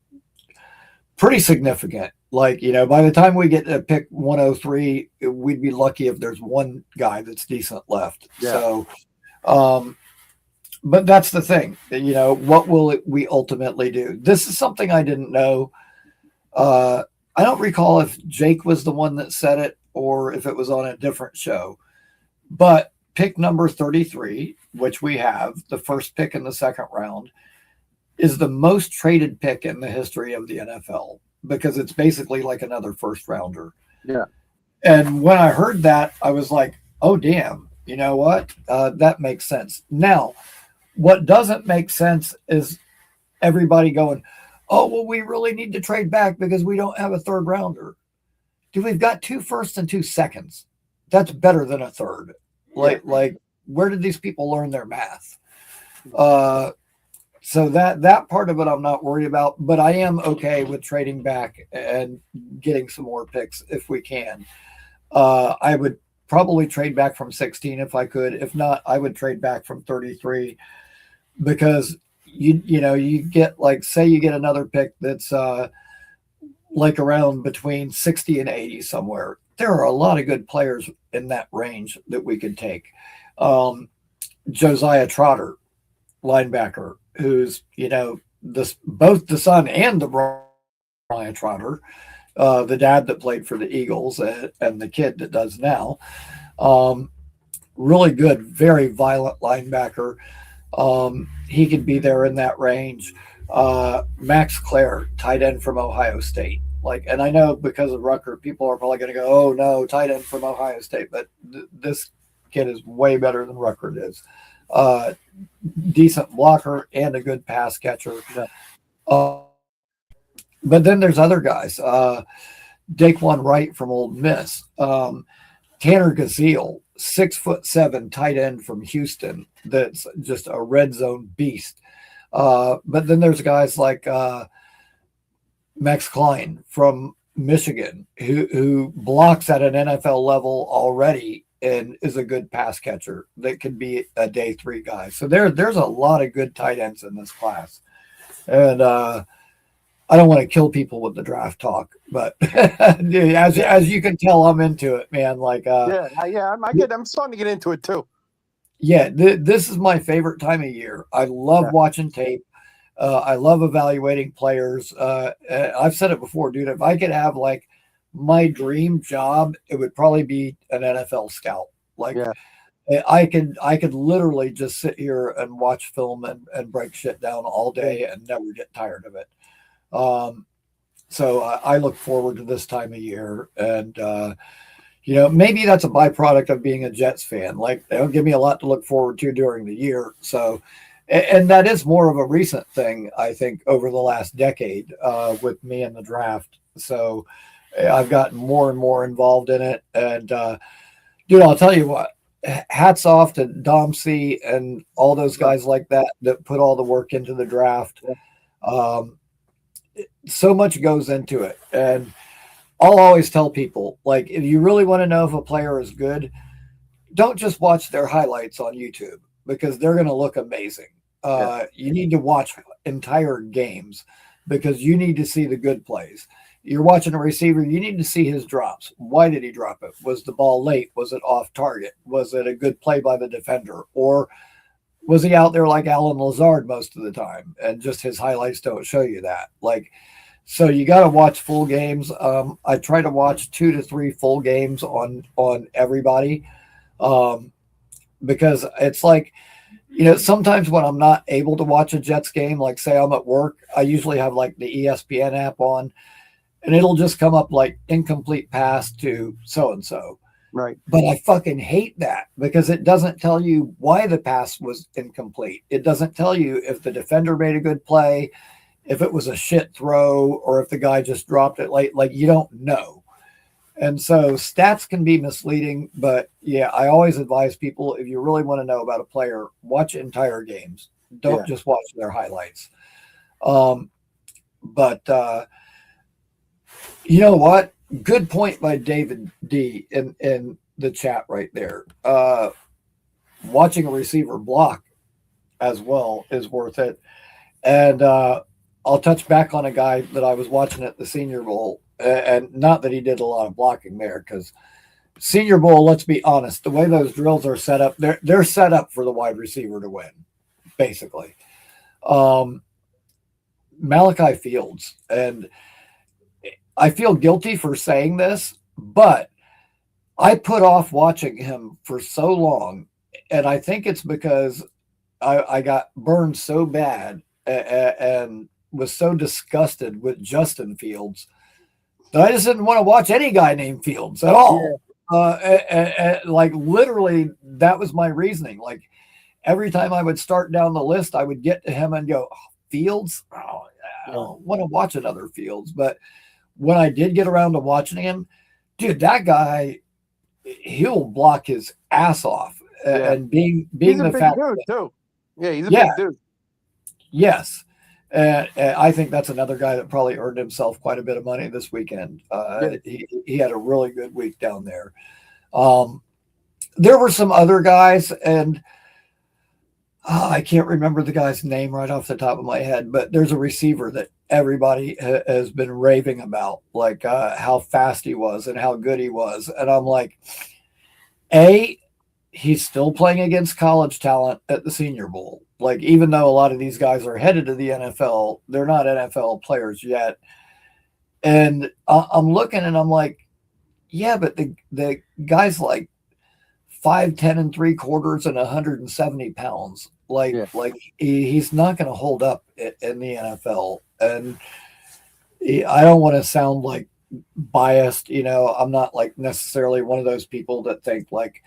pretty significant. By the time we get to pick 103, we'd be lucky if there's one guy that's decent left. Yeah. So, but that's the thing, what will we ultimately do? This is something I didn't know. I don't recall if Jake was the one that said it or if it was on a different show, but pick number 33, which we have, the first pick in the second round, is the most traded pick in the history of the NFL because it's basically like another first rounder. Yeah. And when I heard that, I was like, oh, damn, you know what? That makes sense. Now, what doesn't make sense is everybody going, oh, well, we really need to trade back because we don't have a third rounder. Dude, we've got 2 firsts and 2 seconds. That's better than a third. Like, where did these people learn their math? So that part of it I'm not worried about, but I am okay with trading back and getting some more picks if we can. I would probably trade back from 16 if I could. If not, I would trade back from 33 because you get, like, say you get another pick that's like around between 60 and 80 somewhere. There are a lot of good players in that range that we could take. Josiah Trotter, linebacker, who's, both the son and the Brian Trotter, the dad that played for the Eagles and the kid that does now. Really good, very violent linebacker. He could be there in that range. Max Clare, tight end from Ohio State. And I know because of Rucker, people are probably going to go, oh no, tight end from Ohio State, but this kid is way better than Rucker is. Decent blocker and a good pass catcher. But then there's other guys. Daquan Wright from Ole Miss. Tanner Gazelle, 6'7" tight end from Houston. That's just a red zone beast. But then there's guys like Max Klein from Michigan, who blocks at an NFL level already and is a good pass catcher that could be a day 3 guy. So there's a lot of good tight ends in this class. And I don't want to kill people with the draft talk, but as you can tell, I'm into it, man. I'm starting to get into it too. Yeah, this is my favorite time of year. I love watching tape. I love evaluating players. I've said it before, dude. If I could have my dream job, it would probably be an NFL scout. I could literally just sit here and watch film and break shit down all day and never get tired of it. So I look forward to this time of year, and maybe that's a byproduct of being a Jets fan. They don't give me a lot to look forward to during the year. So, and that is more of a recent thing, I think, over the last decade with me and the draft. So I've gotten more and more involved in it. And dude, I'll tell you what, hats off to Dom C and all those guys like that put all the work into the draft. So much goes into it. And I'll always tell people, if you really want to know if a player is good, don't just watch their highlights on YouTube because they're going to look amazing. You need to watch entire games because you need to see the good plays. You're watching a receiver, you need to see his drops. Why did he drop it? Was the ball late? Was it off target? Was it a good play by the defender? Or was he out there like Alan Lazard most of the time? And just his highlights don't show you that. So you got to watch full games. I try to watch 2 to 3 full games on everybody because it's sometimes when I'm not able to watch a Jets game, say I'm at work, I usually have the ESPN app on, and it'll just come up incomplete pass to so-and-so. Right. But I fucking hate that because it doesn't tell you why the pass was incomplete. It doesn't tell you if the defender made a good play, if it was a shit throw, or if the guy just dropped it late. You don't know. And so stats can be misleading, but yeah, I always advise people, if you really want to know about a player, watch entire games. Don't just watch their highlights. But you know what? good point by David D in the chat right there. Watching a receiver block as well is worth it. And I'll touch back on a guy that I was watching at the Senior Bowl, and not that he did a lot of blocking there, because Senior Bowl, let's be honest, the way those drills are set up, they're set up for the wide receiver to win, basically. Malachi Fields, and I feel guilty for saying this, but I put off watching him for so long, and I think it's because I got burned so bad and was so disgusted with Justin Fields that I just didn't want to watch any guy named Fields at all. Like literally, that was my reasoning. Like every time I would start down the list, I would get to him and go, oh, Fields? Oh, I don't want to watch another Fields. But when I did get around to watching him, dude, that guy, he'll block his ass off. And being he's the a big fact dude too. Yeah, he's a big dude. Yes. I think that's another guy that probably earned himself quite a bit of money this weekend. He had a really good week down there. There were some other guys, and I can't remember the guy's name right off the top of my head, but there's a receiver that everybody has been raving about, like how fast he was and how good he was. And I'm like, he's still playing against college talent at the Senior Bowl. Like, even though a lot of these guys are headed to the NFL, they're not NFL players yet. And I'm looking and I'm like, yeah, but the guy's like 5'10" 3/4 and 170 pounds. Like he's not going to hold up in the NFL. And I don't want to sound like biased, I'm not like necessarily one of those people that think like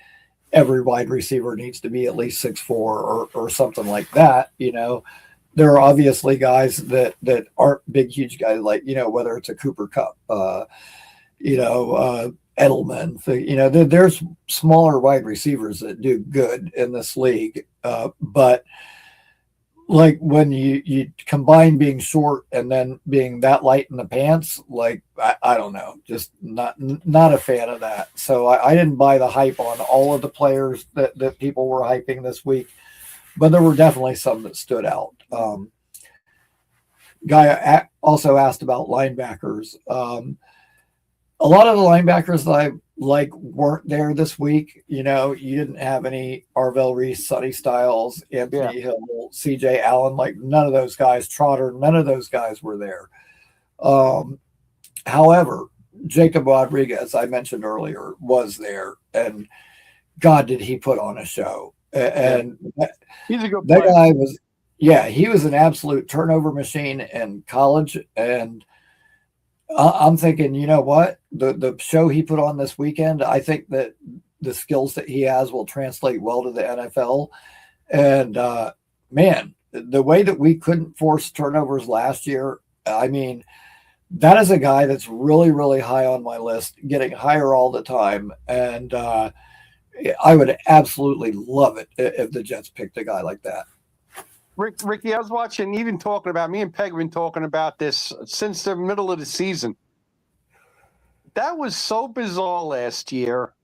every wide receiver needs to be at least 6'4" or something like that. There are obviously guys that aren't big, huge guys, like, whether it's a Cooper Kupp, Edelman, there's smaller wide receivers that do good in this league. But like when you combine being short and then being that light in the pants, like, I don't know, just not a fan of that. So I didn't buy the hype on all of the players that people were hyping this week, but there were definitely some that stood out. Guy also asked about linebackers. A lot of the linebackers that I like weren't there this week. You didn't have any Arvell Reese, Sonny Styles, Anthony Hill, CJ Allen, like none of those guys, Trotter, none of those guys were there. However, Jacob Rodriguez, I mentioned earlier, was there, and God, did he put on a show. And he's a good player. That guy was, he was an absolute turnover machine in college. And I'm thinking, you know what? The show he put on this weekend, I think that the skills that he has will translate well to the NFL. And man, the way that we couldn't force turnovers last year, I mean, that is a guy that's really, really high on my list, getting higher all the time. And I would absolutely love it if the Jets picked a guy like that. Rickie, I was watching, me and Peg have been talking about this since the middle of the season. That was so bizarre last year.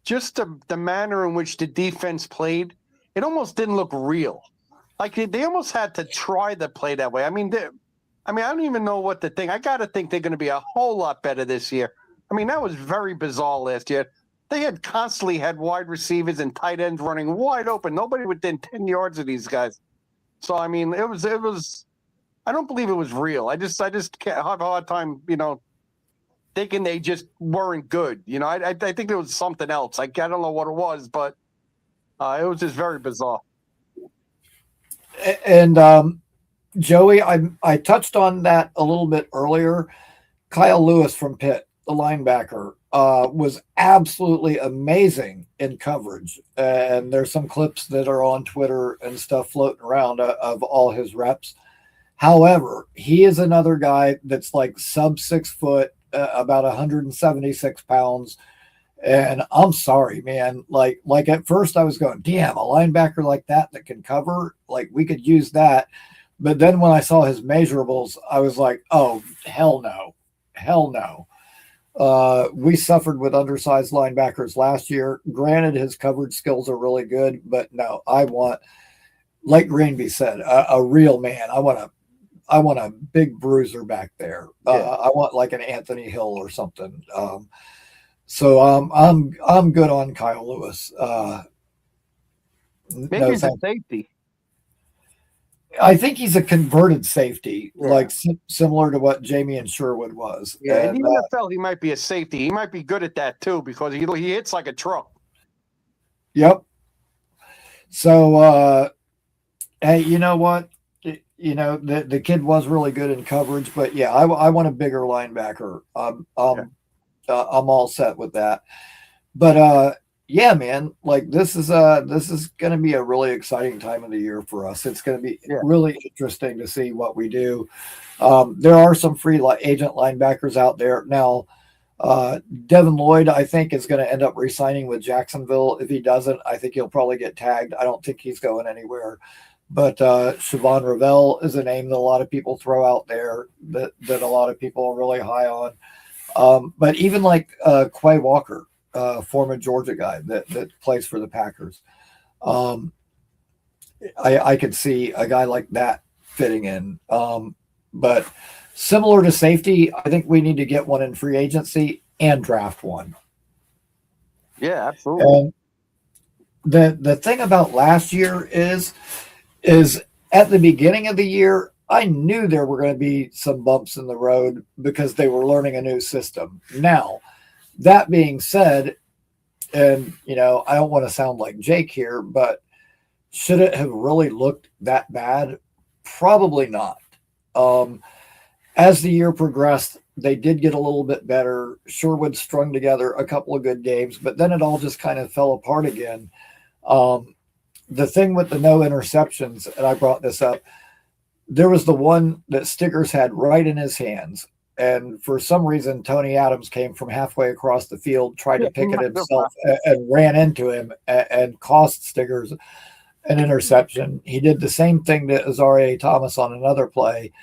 Just the manner in which the defense played, it almost didn't look real. Like they almost had to try to play that way. I mean, I don't even know what to think. I got to think they're going to be a whole lot better this year. I mean, that was very bizarre last year. They had constantly had wide receivers and tight ends running wide open. Nobody within 10 yards of these guys. So, I mean, it was, I don't believe it was real. I just can't have a hard time, thinking they just weren't good. I think there was something else. I don't know what it was, but it was just very bizarre. And Joey, I touched on that a little bit earlier. Kyle Lewis from Pitt, the linebacker, was absolutely amazing in coverage. And there's some clips that are on Twitter and stuff floating around of all his reps. However, he is another guy that's like sub 6 foot, about 176 pounds. And I'm sorry, man. Like at first I was going, damn, a linebacker like that can cover, like we could use that. But then when I saw his measurables, I was like, oh, hell no. We suffered with undersized linebackers last year. Granted, his coverage skills are really good, but no, I want, like Greenby said, a real man. I want a big bruiser back there. I want like an Anthony Hill or something. So I'm good on Kyle Lewis. Maybe he's a safety. I think he's a converted safety, like similar to what Jamie and Sherwood was. Yeah, in the NFL, he might be a safety. He might be good at that too because he hits like a truck. Yep. So, hey, you know what? You know, the kid was really good in coverage, but yeah, I want a bigger linebacker. I'm all set with that. But yeah, man, like this is going to be a really exciting time of the year for us. It's going to be really interesting to see what we do. There are some free agent linebackers out there now. Devin Lloyd, I think, is going to end up re-signing with Jacksonville. If he doesn't, I think he'll probably get tagged. I don't think he's going anywhere. But Siobhan Ravel is a name that a lot of people throw out there that a lot of people are really high on. But even like Quay Walker, former Georgia guy that plays for the Packers, I could see a guy like that fitting in. But similar to safety, I think we need to get one in free agency and draft one. Yeah, absolutely. And the thing about last year is at the beginning of the year, I knew there were going to be some bumps in the road because they were learning a new system. Now, that being said, and, you know, I don't want to sound like Jake here, but should it have really looked that bad? Probably not. As the year progressed, they did get a little bit better. Sherwood strung together a couple of good games, but then it all just kind of fell apart again. The thing with the no interceptions, and I brought this up, there was the one that Stiggers had right in his hands. And for some reason, Tony Adams came from halfway across the field, tried to pick it himself, and ran into him and cost Stiggers an interception. He did the same thing to Azaria Thomas on another play.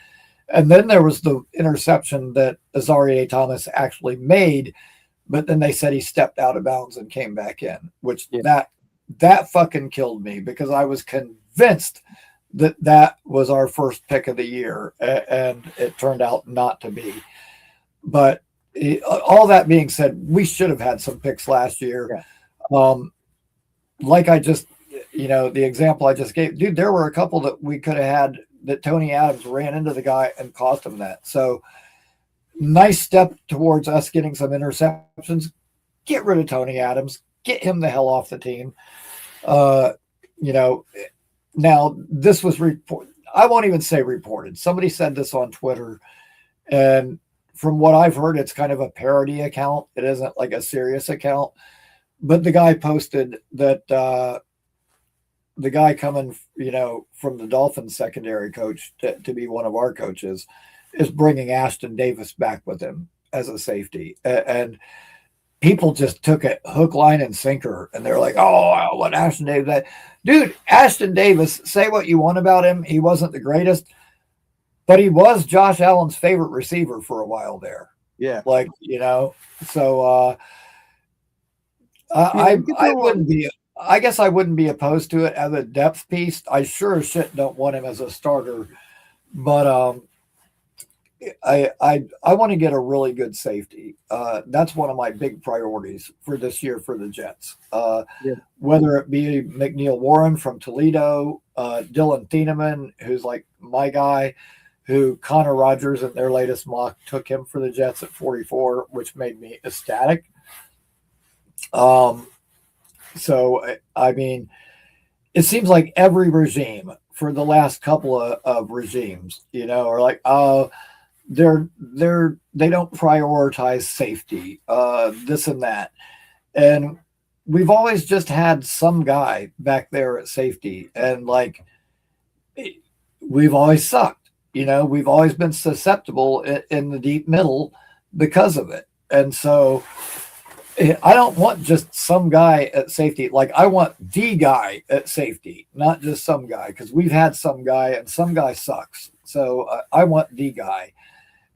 And then there was the interception that Azaria Thomas actually made, but then they said he stepped out of bounds and came back in, which that fucking killed me because I was convinced that was our first pick of the year, and it turned out not to be. But all that being said, we should have had some picks last year. Like I just, you know, the example I just gave, dude, there were a couple that we could have had that Tony Adams ran into the guy and cost him that. So nice step towards us getting some interceptions. Get rid of Tony Adams. Get him the hell off the team. You know, now this was I won't even say reported. Somebody said this on Twitter, and from what I've heard, it's kind of a parody account. It isn't like a serious account, but the guy posted that the guy coming, you know, from the Dolphins secondary coach to be one of our coaches is bringing Ashton Davis back with him as a safety. And people just took it hook, line, and sinker. And they're like, oh, I want Ashton Davis. Dude, Ashton Davis, say what you want about him. He wasn't the greatest, but he was Josh Allen's favorite receiver for a while there. Yeah. Like, you know, so I wouldn't be, I guess I wouldn't be opposed to it as a depth piece. I sure as shit don't want him as a starter, but I want to get a really good safety. That's one of my big priorities for this year for the Jets. Whether it be McNeil Warren from Toledo, Dylan Thieneman, who's like my guy, who Connor Rogers in their latest mock took him for the Jets at 44, which made me ecstatic. So, I mean, it seems like every regime for the last couple of regimes, you know, are like, oh, they don't prioritize safety, this and that. And we've always just had some guy back there at safety. And like, we've always sucked, you know, we've always been susceptible in the deep middle because of it. And so I don't want just some guy at safety. Like, I want the guy at safety, not just some guy, because we've had some guy and some guy sucks. So I want the guy.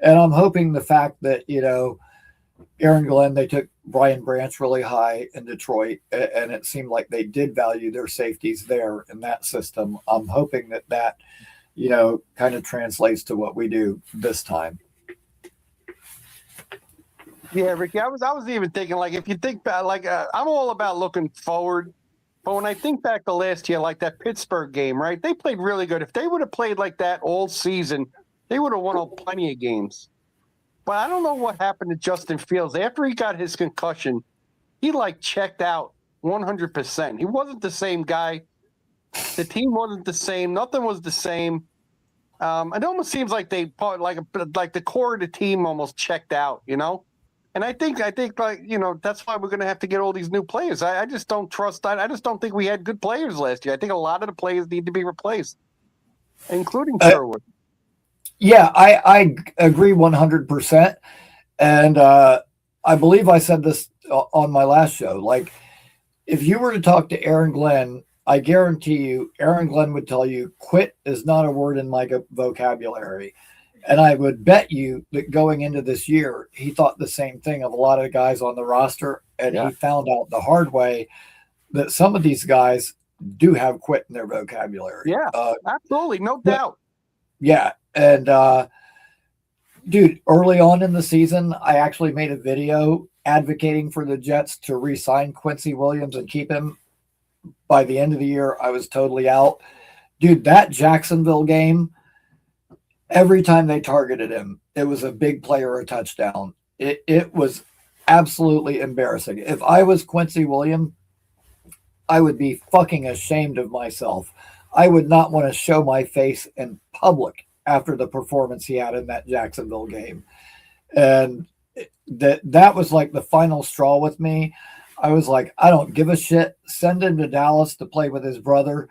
And I'm hoping the fact that, you know, Aaron Glenn, they took Brian Branch really high in Detroit, and it seemed like they did value their safeties there in that system. I'm hoping that kind of translates to what we do this time. Yeah, Ricky, I was even thinking, like, if you think back, like, I'm all about looking forward. But when I think back to last year, like that Pittsburgh game, right? They played really good. If they would have played like that all season, they would have won plenty of games. But I don't know what happened to Justin Fields. After he got his concussion, he, like, checked out 100%. He wasn't the same guy. The team wasn't the same. Nothing was the same. It almost seems like like the core of the team almost checked out, you know? And I think like, you know, that's why we're going to have to get all these new players. I just don't trust. I just don't think we had good players last year. I think a lot of the players need to be replaced, including Sherwood. Yeah, I agree 100%. And I believe I said this on my last show. Like, if you were to talk to Aaron Glenn, I guarantee you, Aaron Glenn would tell you, quit is not a word in my vocabulary. And I would bet you that going into this year, he thought the same thing of a lot of the guys on the roster. And he found out the hard way that some of these guys do have quit in their vocabulary. Yeah, absolutely. No doubt. Yeah. And, dude, early on in the season, I actually made a video advocating for the Jets to re-sign Quincy Williams and keep him. By the end of the year, I was totally out. Dude, that Jacksonville game, every time they targeted him, it was a big play or a touchdown. It was absolutely embarrassing. If I was Quincy Williams, I would be fucking ashamed of myself. I would not want to show my face in public after the performance he had in that Jacksonville game. And that was like the final straw with me. I was like, I don't give a shit. Send him to Dallas to play with his brother.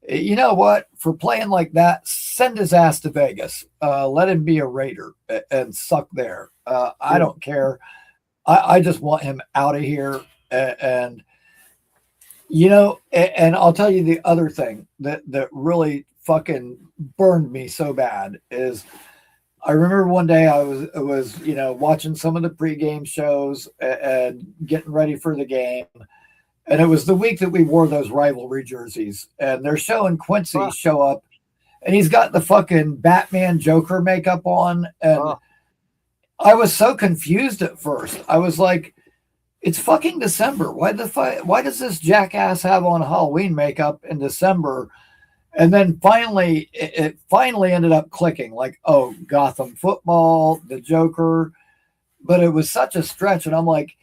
You know what? For playing like that, send his ass to Vegas. Let him be a Raider and suck there. I don't care. I just want him out of here. And I'll tell you the other thing that really fucking burned me so bad is I remember one day I was watching some of the pregame shows and getting ready for the game. And it was the week that we wore those rivalry jerseys. And they're showing Quincy show up. And he's got the fucking Batman Joker makeup on. And I was so confused at first. I was like, it's fucking December. Why does this jackass have on Halloween makeup in December? And then finally, it finally ended up clicking. Like, oh, Gotham football, the Joker. But it was such a stretch. And I'm like,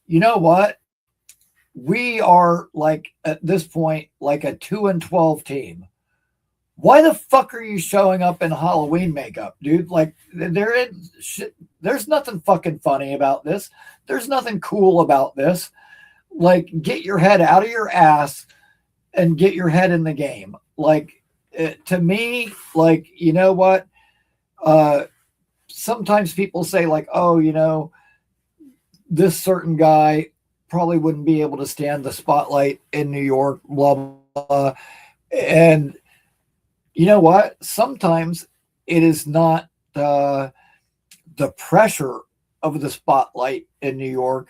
you know what? We are, like, at this point, like a 2-12 team. Why the fuck are you showing up in Halloween makeup, dude? Like, there's nothing fucking funny about this. There's nothing cool about this. Like, get your head out of your ass and get your head in the game. Like, to me, like, you know what? Sometimes people say, like, oh, this certain guy probably wouldn't be able to stand the spotlight in New York, blah, blah, blah. And you know what? Sometimes it is not the pressure of the spotlight in New York.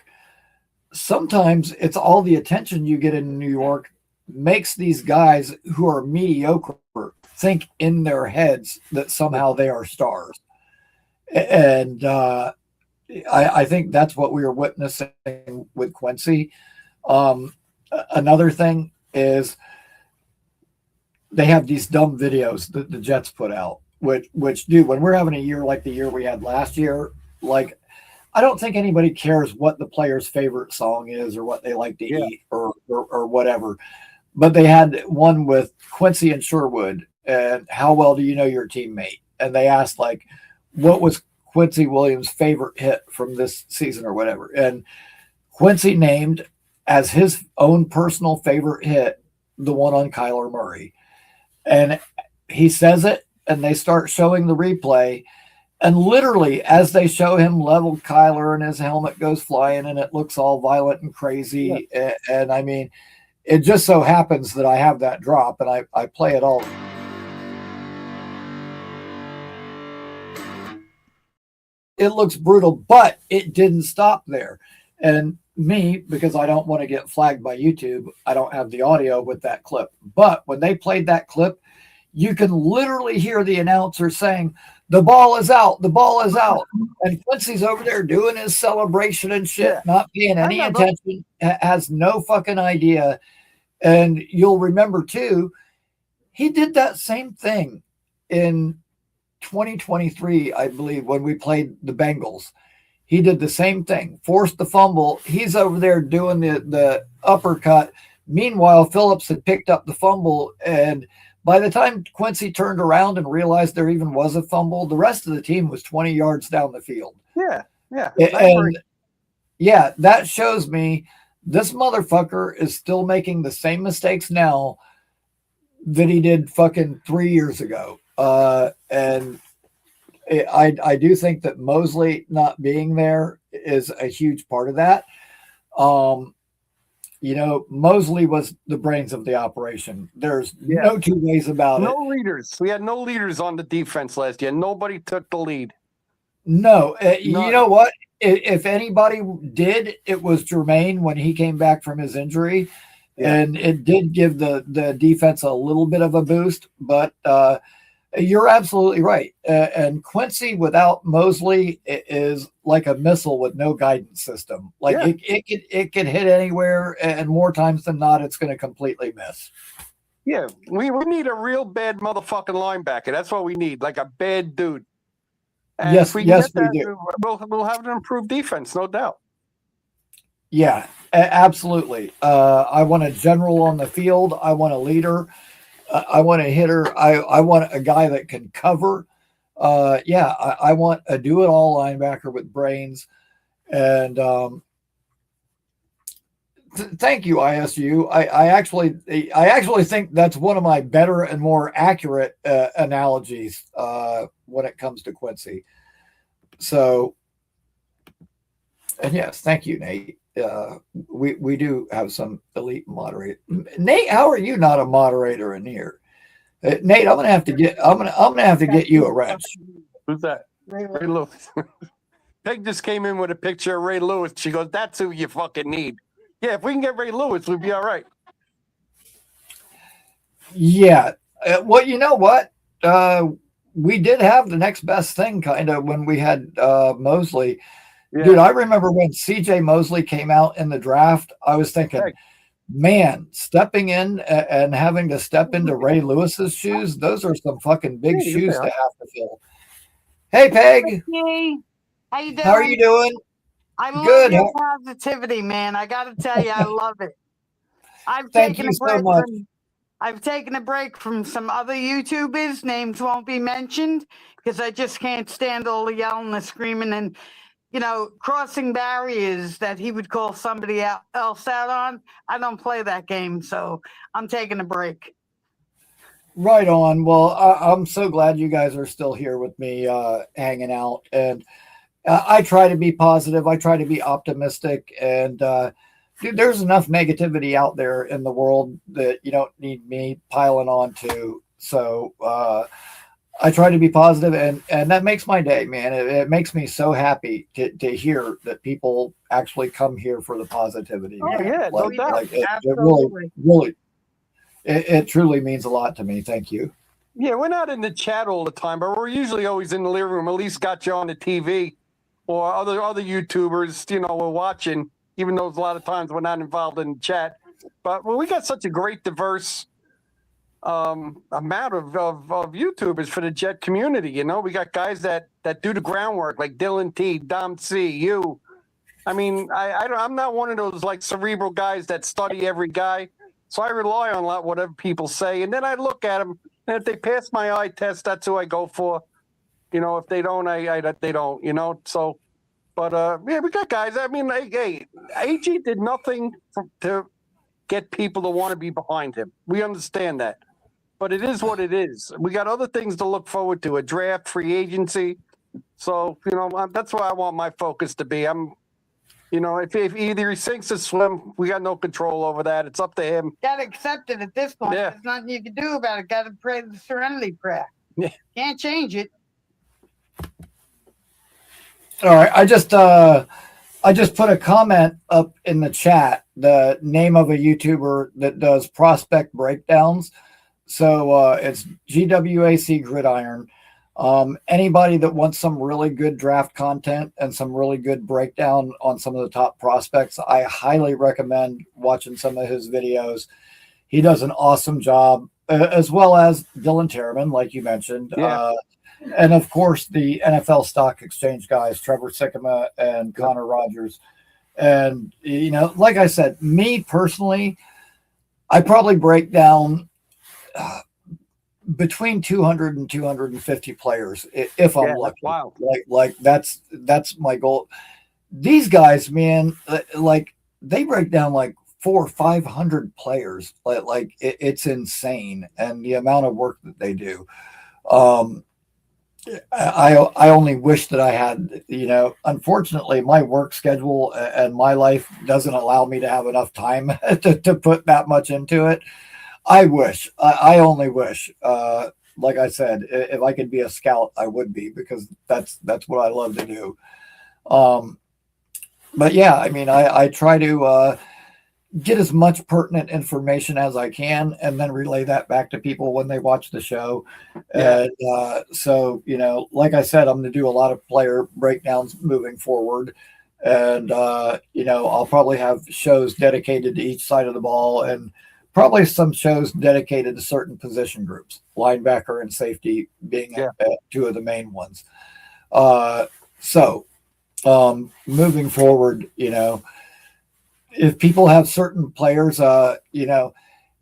Sometimes it's all the attention you get in New York makes these guys who are mediocre think in their heads that somehow they are stars. And I think that's what we were witnessing with Quincy. Another thing is they have these dumb videos that the Jets put out, which dude, when we're having a year like the year we had last year, like, I don't think anybody cares what the player's favorite song is or what they like to eat or whatever. But they had one with Quincy and Sherwood and how well do you know your teammate? And they asked, like, what was Quincy Williams' favorite hit from this season or whatever. And Quincy named as his own personal favorite hit the one on Kyler Murray. And he says it, and they start showing the replay. And literally, as they show him level Kyler and his helmet goes flying and it looks all violent and crazy. Yeah. And I mean, it just so happens that I have that drop and I play it all. it looks brutal, but it didn't stop there. And me, because I don't want to get flagged by YouTube, I don't have the audio with that clip. But when they played that clip, you can literally hear the announcer saying, "The ball is out, the ball is out." And Quincy's over there doing his celebration and shit, not paying any attention, has no fucking idea. And you'll remember too, he did that same thing in 2023, I believe, when we played the Bengals. He did the same thing, forced the fumble. He's over there doing the uppercut. Meanwhile, Phillips had picked up the fumble, and by the time Quincy turned around and realized there even was a fumble, the rest of the team was 20 yards down the field. Yeah. And yeah, that shows me this motherfucker is still making the same mistakes now that he did fucking 3 years ago. And I do think that Mosley not being there is a huge part of that. Mosley was the brains of the operation. There's no two ways about it. No leaders. We had no leaders on the defense last year. Nobody took the lead. No. You know what? If anybody did, it was Jermaine when he came back from his injury. Yeah. And it did give the defense a little bit of a boost. But you're absolutely right. And Quincy without Mosley is like a missile with no guidance system. Like it can hit anywhere, and more times than not, it's going to completely miss. Yeah, we need a real bad motherfucking linebacker. That's what we need, like a bad dude. And yes, if we get that, we do. We'll have an improved defense, no doubt. Yeah, absolutely. I want a general on the field. I want a leader. I want a hitter. I want a guy that can cover. I want a do-it-all linebacker with brains. And thank you, ISU. I actually think that's one of my better and more accurate analogies when it comes to Quincy. So, and yes, thank you, Nate. We do have some elite moderator. Nate, how are you not a moderator in here? Nate, I'm gonna have to get you a wrench. Who's that? Ray Lewis. Peg just came in with a picture of Ray Lewis. She goes, "That's who you fucking need." Yeah, if we can get Ray Lewis, we'll be all right. Yeah. Well, you know what? We did have the next best thing kind of when we had Mosley. Yeah. Dude, I remember when CJ Mosley came out in the draft, I was thinking, man, stepping in and having to step into Ray Lewis's shoes, those are some fucking big shoes to have to fill. Hey, Peg. Hey, how you doing? How are you doing? I love your positivity, man. I got to tell you, I love it. I've taken a break from some other YouTubers. Names won't be mentioned because I just can't stand all the yelling and screaming and, crossing barriers that he would call somebody else out on. I don't play that game, so I'm taking a break. Right on. Well, I'm so glad you guys are still here with me hanging out. And I try to be positive. I try to be optimistic. And dude, there's enough negativity out there in the world that you don't need me piling on to. So I try to be positive, and that makes my day, man. It makes me so happy to hear that people actually come here for the positivity. Oh, yeah, no doubt. It truly means a lot to me. Thank you. Yeah, we're not in the chat all the time, but we're usually always in the living room. At least got you on the TV or other YouTubers, we're watching, even though a lot of times we're not involved in the chat. But we got such a great, diverse amount of YouTubers for the Jet community. We got guys that do the groundwork, like Dylan T, Dom C, you. I mean, I'm not one of those like cerebral guys that study every guy, so I rely on whatever people say, and then I look at them, and if they pass my eye test, that's who I go for. If they don't, they don't. So, but we got guys. I mean, hey, AG did nothing to get people to want to be behind him. We understand that. But it is what it is. We got other things to look forward to, a draft, free agency. So, that's where I want my focus to be. If either he sinks or swim, we got no control over that. It's up to him. Got to accept it at this point. Yeah. There's nothing you can do about it. Got to pray the serenity prayer. Yeah. Can't change it. All right. I just put a comment up in the chat, the name of a YouTuber that does prospect breakdowns. So it's GWAC Gridiron. Anybody that wants some really good draft content and some really good breakdown on some of the top prospects, I highly recommend watching some of his videos. He does an awesome job, as well as Dylan Terman, like you mentioned. Yeah. And of course, the NFL Stock Exchange guys, Trevor Sikkema and Connor Rogers. And, you know, like I said, me personally, I probably break down between 200 and 250 players if I'm lucky. Wow. Like that's my goal. These guys, man, like they break down like 400 or 500 players. Like it's insane, and the amount of work that they do. I only wish that I had, you know, unfortunately my work schedule and my life doesn't allow me to have enough time to put that much into it. I wish, I only wish, like I said, if I could be a scout, I would be, because that's what I love to do. But yeah, I mean, I try to get as much pertinent information as I can, and then relay that back to people when they watch the show. Yeah. And so, you know, like I said, I'm going to do a lot of player breakdowns moving forward. And, you know, I'll probably have shows dedicated to each side of the ball, and probably some shows dedicated to certain position groups, linebacker and safety being two of the main ones. So moving forward, you know, if people have certain players, you know,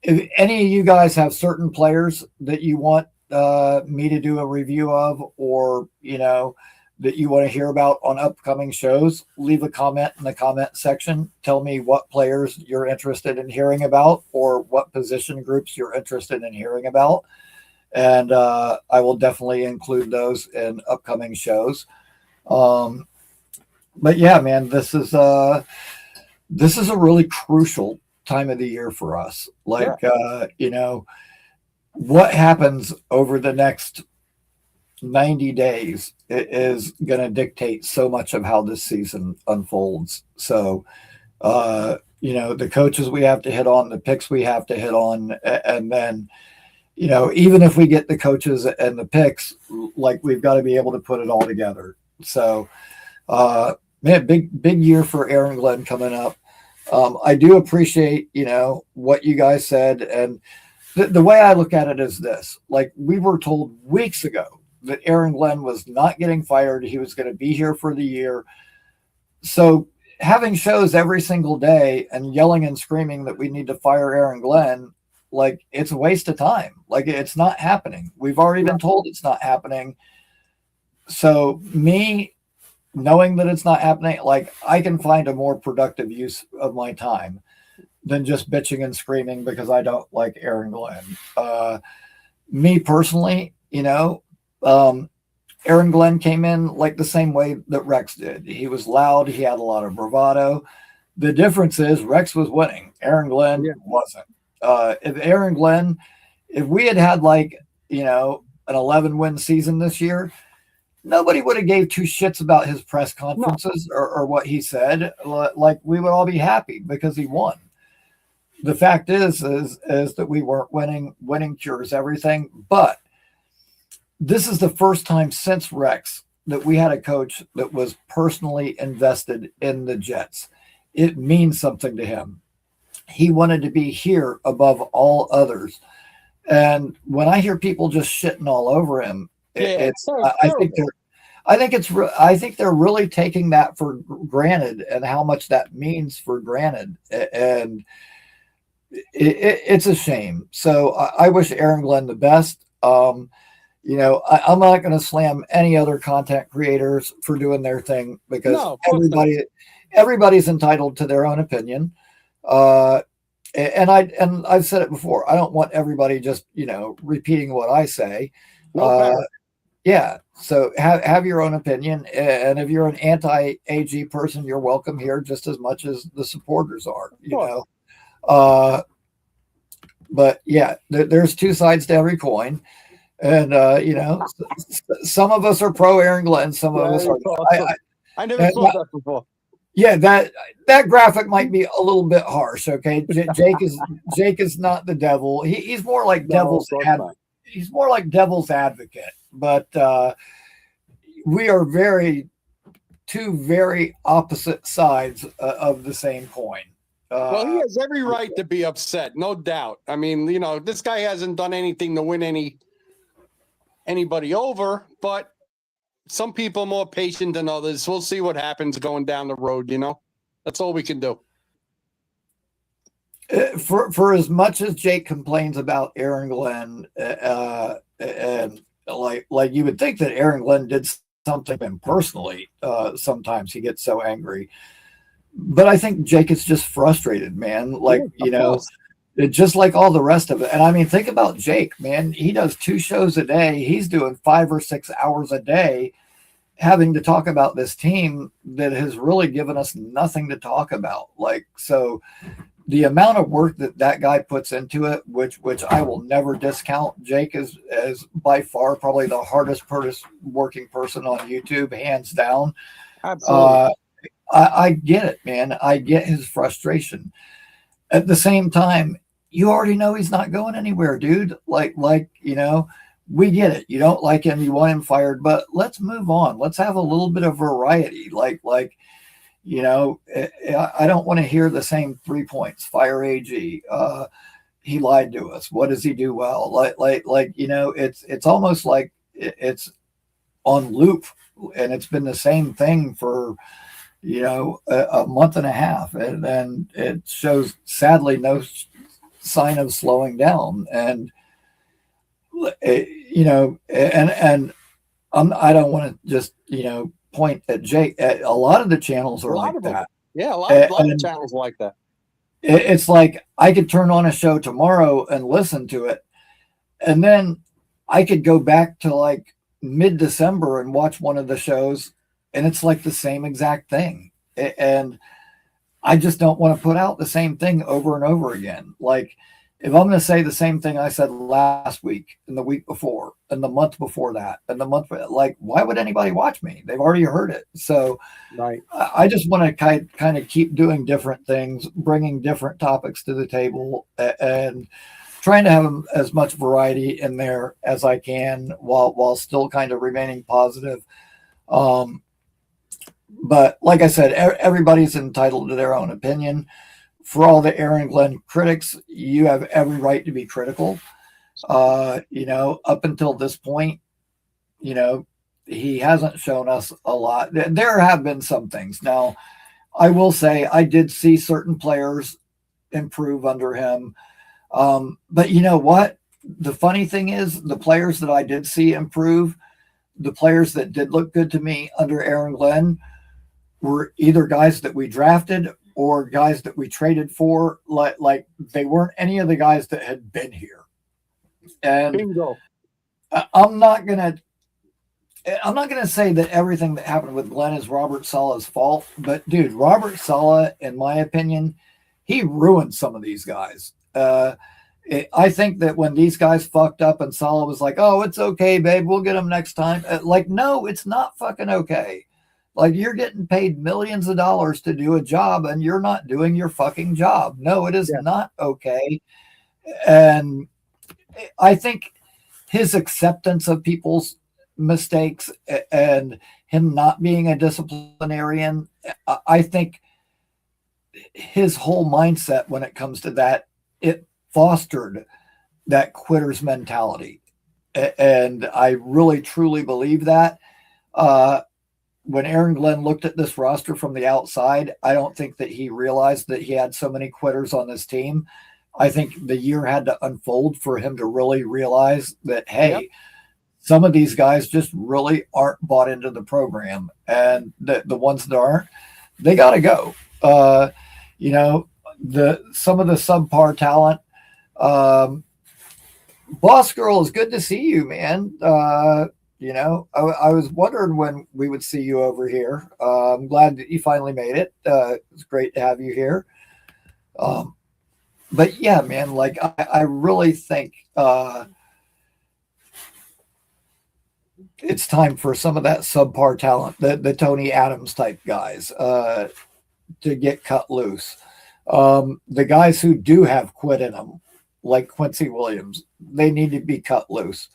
if any of you guys have certain players that you want me to do a review of, or, you know, that you want to hear about on upcoming shows, leave a comment in the comment section. Tell me what players you're interested in hearing about, or what position groups you're interested in hearing about. And I will definitely include those in upcoming shows. But yeah, man, this is a really crucial time of the year for us. Like, you know, what happens over the next 90 days is going to dictate so much of how this season unfolds. So, you know, the coaches we have to hit on, the picks we have to hit on, and then, you know, even if we get the coaches and the picks, like, we've got to be able to put it all together. So, man, big year for Aaron Glenn coming up. I do appreciate, you know, what you guys said. And the way I look at it is this: like, we were told weeks ago that Aaron Glenn was not getting fired. He was going to be here for the year. So having shows every single day and yelling and screaming that we need to fire Aaron Glenn, like, it's a waste of time. Like, it's not happening. We've already been told it's not happening. So me knowing that it's not happening, like, I can find a more productive use of my time than just bitching and screaming because I don't like Aaron Glenn. Me personally, you know, Aaron Glenn came in like the same way that Rex did. He was loud. He had a lot of bravado. The difference is Rex was winning. Aaron Glenn wasn't. If we had like, you know, an 11-win season this year, nobody would have gave two shits about his press conferences or what he said. Like, we would all be happy because he won. The fact is that we weren't winning. Winning cures everything. But this is the first time since Rex that we had a coach that was personally invested in the Jets. It means something to him. He wanted to be here above all others. And when I hear people just shitting all over him, I think they're really taking that for granted, and how much that means for granted. And it's a shame. So I wish Aaron Glenn the best. You know, I'm not going to slam any other content creators for doing their thing, because everybody's entitled to their own opinion. And I've said it before. I don't want everybody just, you know, repeating what I say. Yeah. So have your own opinion. And if you're an anti-AG person, you're welcome here just as much as the supporters are, you know. But yeah, there's two sides to every coin. And, you know, some of us are pro Aaron Glenn. Some of us are. I never saw that before. Yeah, that graphic might be a little bit harsh. Okay, Jake is not the devil. He's more like he's more like devil's advocate. But we are two very opposite sides of the same coin. Well, he has every right to be upset, no doubt. I mean, this guy hasn't done anything to win anybody over, but some people are more patient than others. We'll see what happens going down the road. That's all we can do. For as much as Jake complains about Aaron Glenn, and like you would think that Aaron Glenn did something to him personally. Sometimes he gets so angry. But I think Jake is just frustrated, man. Just like all the rest of it. And I mean, think about Jake, man. He does 2 shows a day. He's doing 5 or 6 hours a day having to talk about this team that has really given us nothing to talk about. So the amount of work that guy puts into it, which I will never discount. Jake is by far probably the hardest working person on YouTube, hands down. Absolutely. I get it, man. I get his frustration. At the same time, you already know he's not going anywhere, dude. We get it. You don't like him. You want him fired, but let's move on. Let's have a little bit of variety. I don't want to hear the same 3 points. Fire AG. He lied to us. What does he do well? It's almost like it's on loop, and it's been the same thing for a month and a half, and then it shows sadly no sign of slowing down. And and I don't want to just point at Jake. A lot of the channels are like that. Yeah, a lot of channels like that. It's like I could turn on a show tomorrow and listen to it, and then I could go back to like mid-December and watch one of the shows, and it's like the same exact thing. And I just don't want to put out the same thing over and over again. Like, if I'm going to say the same thing I said last week and the week before and the month before that and the month, why would anybody watch me? They've already heard it. So right. I just want to kind of keep doing different things, bringing different topics to the table, and trying to have as much variety in there as I can while still kind of remaining positive. But like I said, everybody's entitled to their own opinion. For all the Aaron Glenn critics, you have every right to be critical. Up until this point, he hasn't shown us a lot. There have been some things. Now, I will say I did see certain players improve under him. But you know what? The funny thing is, the players that I did see improve, the players that did look good to me under Aaron Glenn, were either guys that we drafted or guys that we traded for. Like they weren't any of the guys that had been here. And bingo. I'm not gonna say that everything that happened with Glenn is Robert Sala's fault, but dude, Robert Sala, in my opinion, he ruined some of these guys. I think that when these guys fucked up and Sala was like, "Oh, it's okay, babe, we'll get them next time." No, it's not fucking okay. Like, you're getting paid millions of dollars to do a job and you're not doing your fucking job. No, it is not okay. And I think his acceptance of people's mistakes and him not being a disciplinarian, I think his whole mindset when it comes to that, it fostered that quitter's mentality. And I really, truly believe that. When Aaron Glenn looked at this roster from the outside, I don't think that he realized that he had so many quitters on this team. I think the year had to unfold for him to really realize that, hey, some of these guys just really aren't bought into the program. And the ones that aren't, they got to go. Some of the subpar talent. Boss Girl, is good to see you, man. I was wondering when we would see you over here. I'm glad that you finally made it. It's great to have you here. But yeah, man, I really think it's time for some of that subpar talent, the Tony Adams type guys, to get cut loose. The guys who do have quit in them, like Quincy Williams, they need to be cut loose.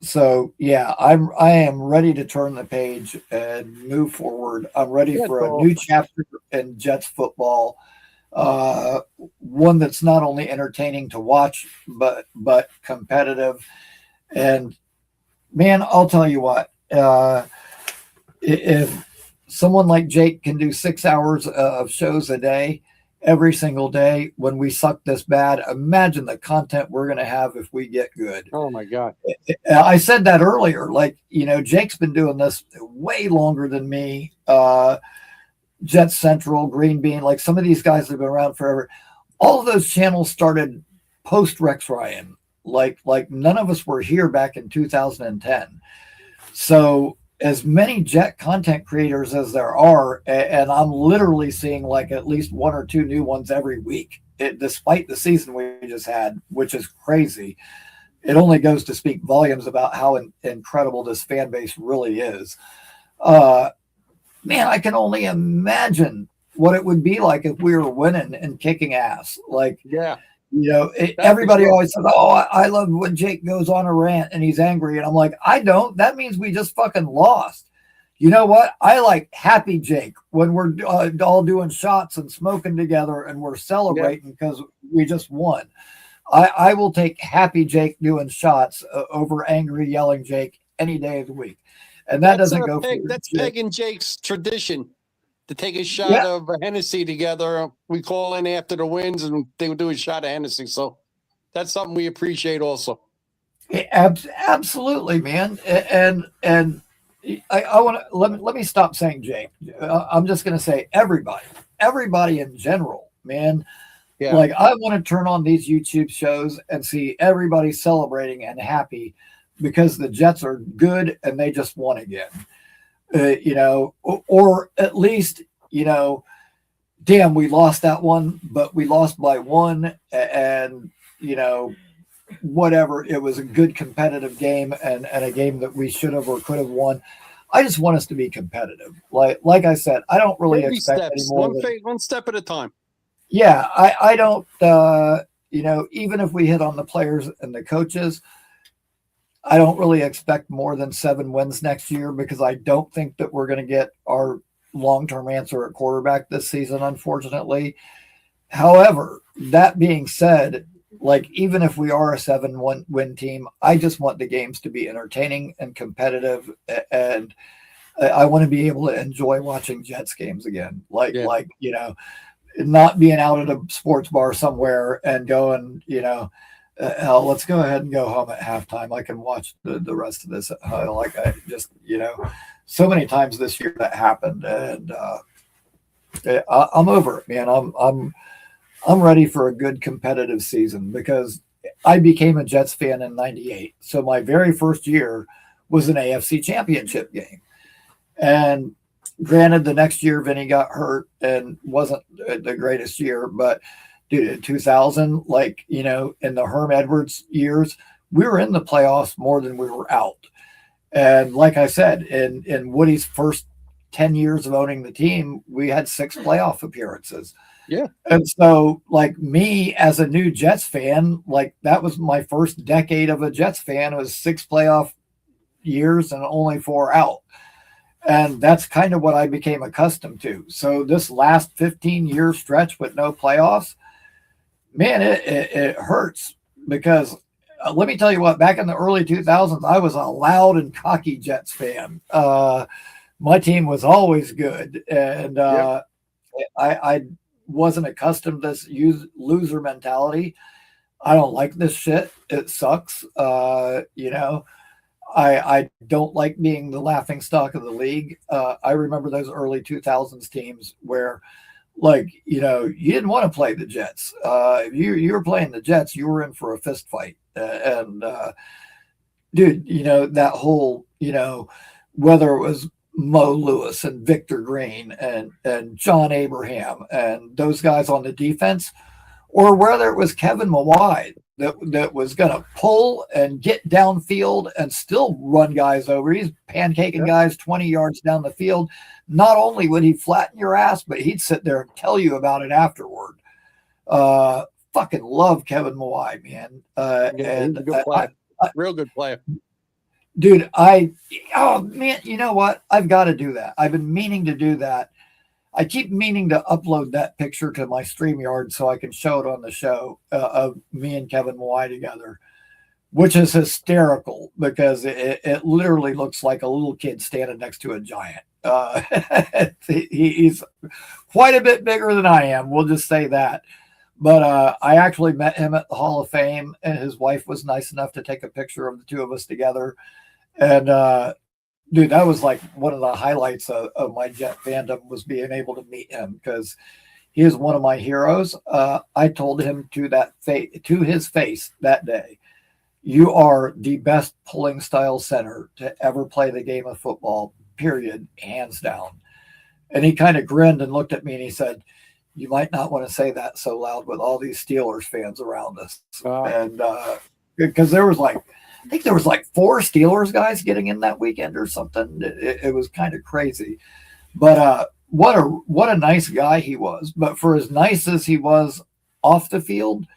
So yeah, I am ready to turn the page and move forward. I'm ready for a new chapter in Jets football. One that's not only entertaining to watch, but competitive. And man, I'll tell you what, if someone like Jake can do 6 hours of shows a day, every single day, when we suck this bad, imagine the content we're going to have if we get good. Oh my God. I said that earlier. Like, Jake's been doing this way longer than me. Jet Central, Green Bean, like some of these guys have been around forever. All of those channels started post Rex Ryan. Like none of us were here back in 2010. So as many Jet content creators as there are, and I'm literally seeing like at least one or two new ones every week, despite the season we just had, which is crazy. It only goes to speak volumes about how incredible this fan base really is. Man, I can only imagine what it would be like if we were winning and kicking ass. Like, yeah. Everybody always says, "Oh, I love when Jake goes on a rant and he's angry," and I'm like, I don't. That means we just fucking lost. You know what? I like happy Jake when we're all doing shots and smoking together and we're celebrating because we just won. I will take happy Jake doing shots over angry yelling Jake any day of the week, and that's Peg and Jake's tradition. To take a shot of Hennessy together. We call in after the wins and they would do a shot of Hennessy. So that's something we appreciate also. Absolutely, man. And I want to let me stop saying Jake. I'm just going to say everybody in general, man. Yeah. Like I want to turn on these YouTube shows and see everybody celebrating and happy because the Jets are good and they just won again. Or at least, damn, we lost that one, but we lost by one and, whatever. It was a good competitive game and a game that we should have or could have won. I just want us to be competitive. Like I said, I don't really expect any more. One step at a time. Yeah, I don't, even if we hit on the players and the coaches, I don't really expect more than 7 wins next year because I don't think that we're going to get our long-term answer at quarterback this season, unfortunately. However, that being said, like even if we are a 7-win team, I just want the games to be entertaining and competitive, and I want to be able to enjoy watching Jets games again. Not being out at a sports bar somewhere and going, let's go ahead and go home at halftime. I can watch the rest of this at home. Like I just, so many times this year that happened, and I'm over it, man. I'm ready for a good competitive season because I became a Jets fan in '98. So my very first year was an AFC Championship game, and granted, the next year Vinny got hurt and wasn't the greatest year, but. Dude, in 2000, in the Herm Edwards years, we were in the playoffs more than we were out. And like I said, in Woody's first 10 years of owning the team, we had 6 playoff appearances. Yeah. And so, me as a new Jets fan, that was my first decade of a Jets fan. It was 6 playoff years and only 4 out. And that's kind of what I became accustomed to. So this last 15-year stretch with no playoffs, man, it hurts because let me tell you what, back in the early 2000s, I was a loud and cocky Jets fan. My team was always good. And I wasn't accustomed to this loser mentality. I don't like this shit. It sucks. I don't like being the laughing stock of the league. I remember those early 2000s teams where you didn't want to play the Jets. If you were playing the Jets, you were in for a fist fight. Dude, that whole, whether it was Mo Lewis and Victor Green and John Abraham and those guys on the defense, or whether it was Kevin Mawai, that was going to pull and get downfield and still run guys over. He's pancaking guys 20 yards down the field. Not only would he flatten your ass, but he'd sit there and tell you about it afterward. Fucking love Kevin Mawai, man. He's a good player. Real good player. Dude, oh man, you know what? I've got to do that. I've been meaning to do that. I keep meaning to upload that picture to my StreamYard so I can show it on the show of me and Kevin Mawai together, which is hysterical because it literally looks like a little kid standing next to a giant. He's quite a bit bigger than I am. We'll just say that. But I actually met him at the Hall of Fame, and his wife was nice enough to take a picture of the two of us together. And dude, that was like one of the highlights of my Jet fandom was being able to meet him because he is one of my heroes. I told him to his face that day, you are the best pulling style center to ever play the game of football, period, hands down. And he kind of grinned and looked at me and he said, you might not want to say that so loud with all these Steelers fans around us. And because there was I think there was 4 Steelers guys getting in that weekend or something. It was kind of crazy. But what a nice guy he was. But for as nice as he was off the field,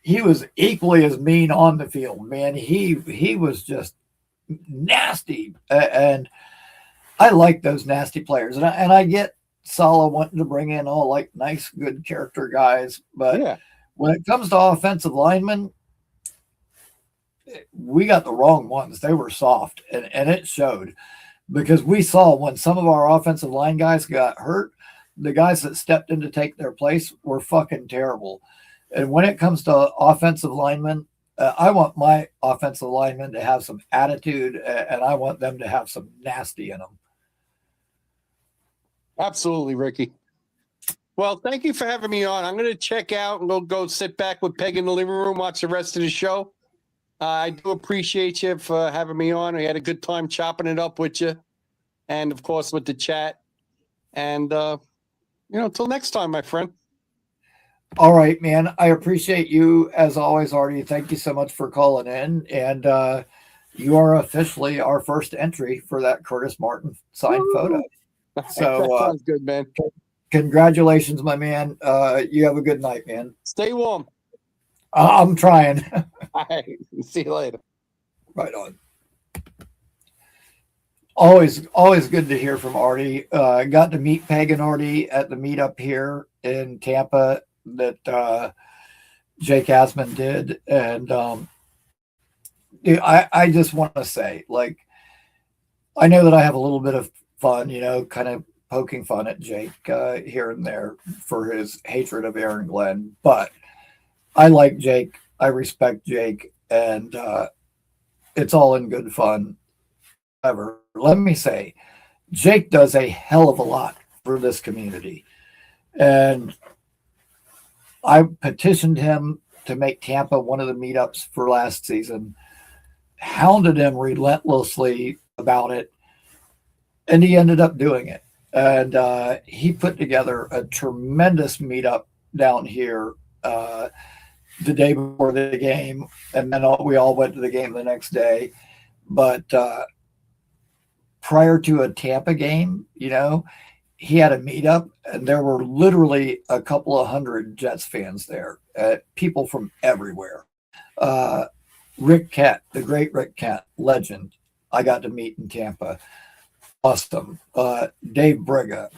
he was equally as mean on the field, man. He was just nasty. And I like those nasty players. And I get Sala wanting to bring in all nice, good character guys. But when it comes to offensive linemen, we got the wrong ones. They were soft, and it showed because we saw when some of our offensive line guys got hurt, the guys that stepped in to take their place were fucking terrible. And when it comes to offensive linemen, I want my offensive linemen to have some attitude, and I want them to have some nasty in them. Absolutely, Rickie. Well, thank you for having me on. I'm going to check out and go sit back with Peg in the living room, watch the rest of the show. I do appreciate you for having me on. We had a good time chopping it up with you, and of course with the chat. And till next time, my friend. All right, man. I appreciate you as always, Artie. Thank you so much for calling in, and you are officially our first entry for that Curtis Martin signed photo. So that sounds good, man. Congratulations, my man. You have a good night, man. Stay warm. I'm trying. All right. See you later. Right on. Always good to hear from Artie. Got to meet Peg and Artie at the meetup here in Tampa that Jake Asman did. And I just want to say, I know that I have a little bit of fun, kind of poking fun at Jake here and there for his hatred of Aaron Glenn. But I like Jake. I respect Jake. And it's all in good fun. However, let me say, Jake does a hell of a lot for this community. And I petitioned him to make Tampa one of the meetups for last season, hounded him relentlessly about it, and he ended up doing it. And he put together a tremendous meetup down here the day before the game, and then we all went to the game the next day. But prior to a Tampa game, he had a meetup, and there were literally a couple of hundred Jets fans there, people from everywhere. Rick Kent, the great Rick Kent, legend, I got to meet in Tampa. Awesome. Dave Briga,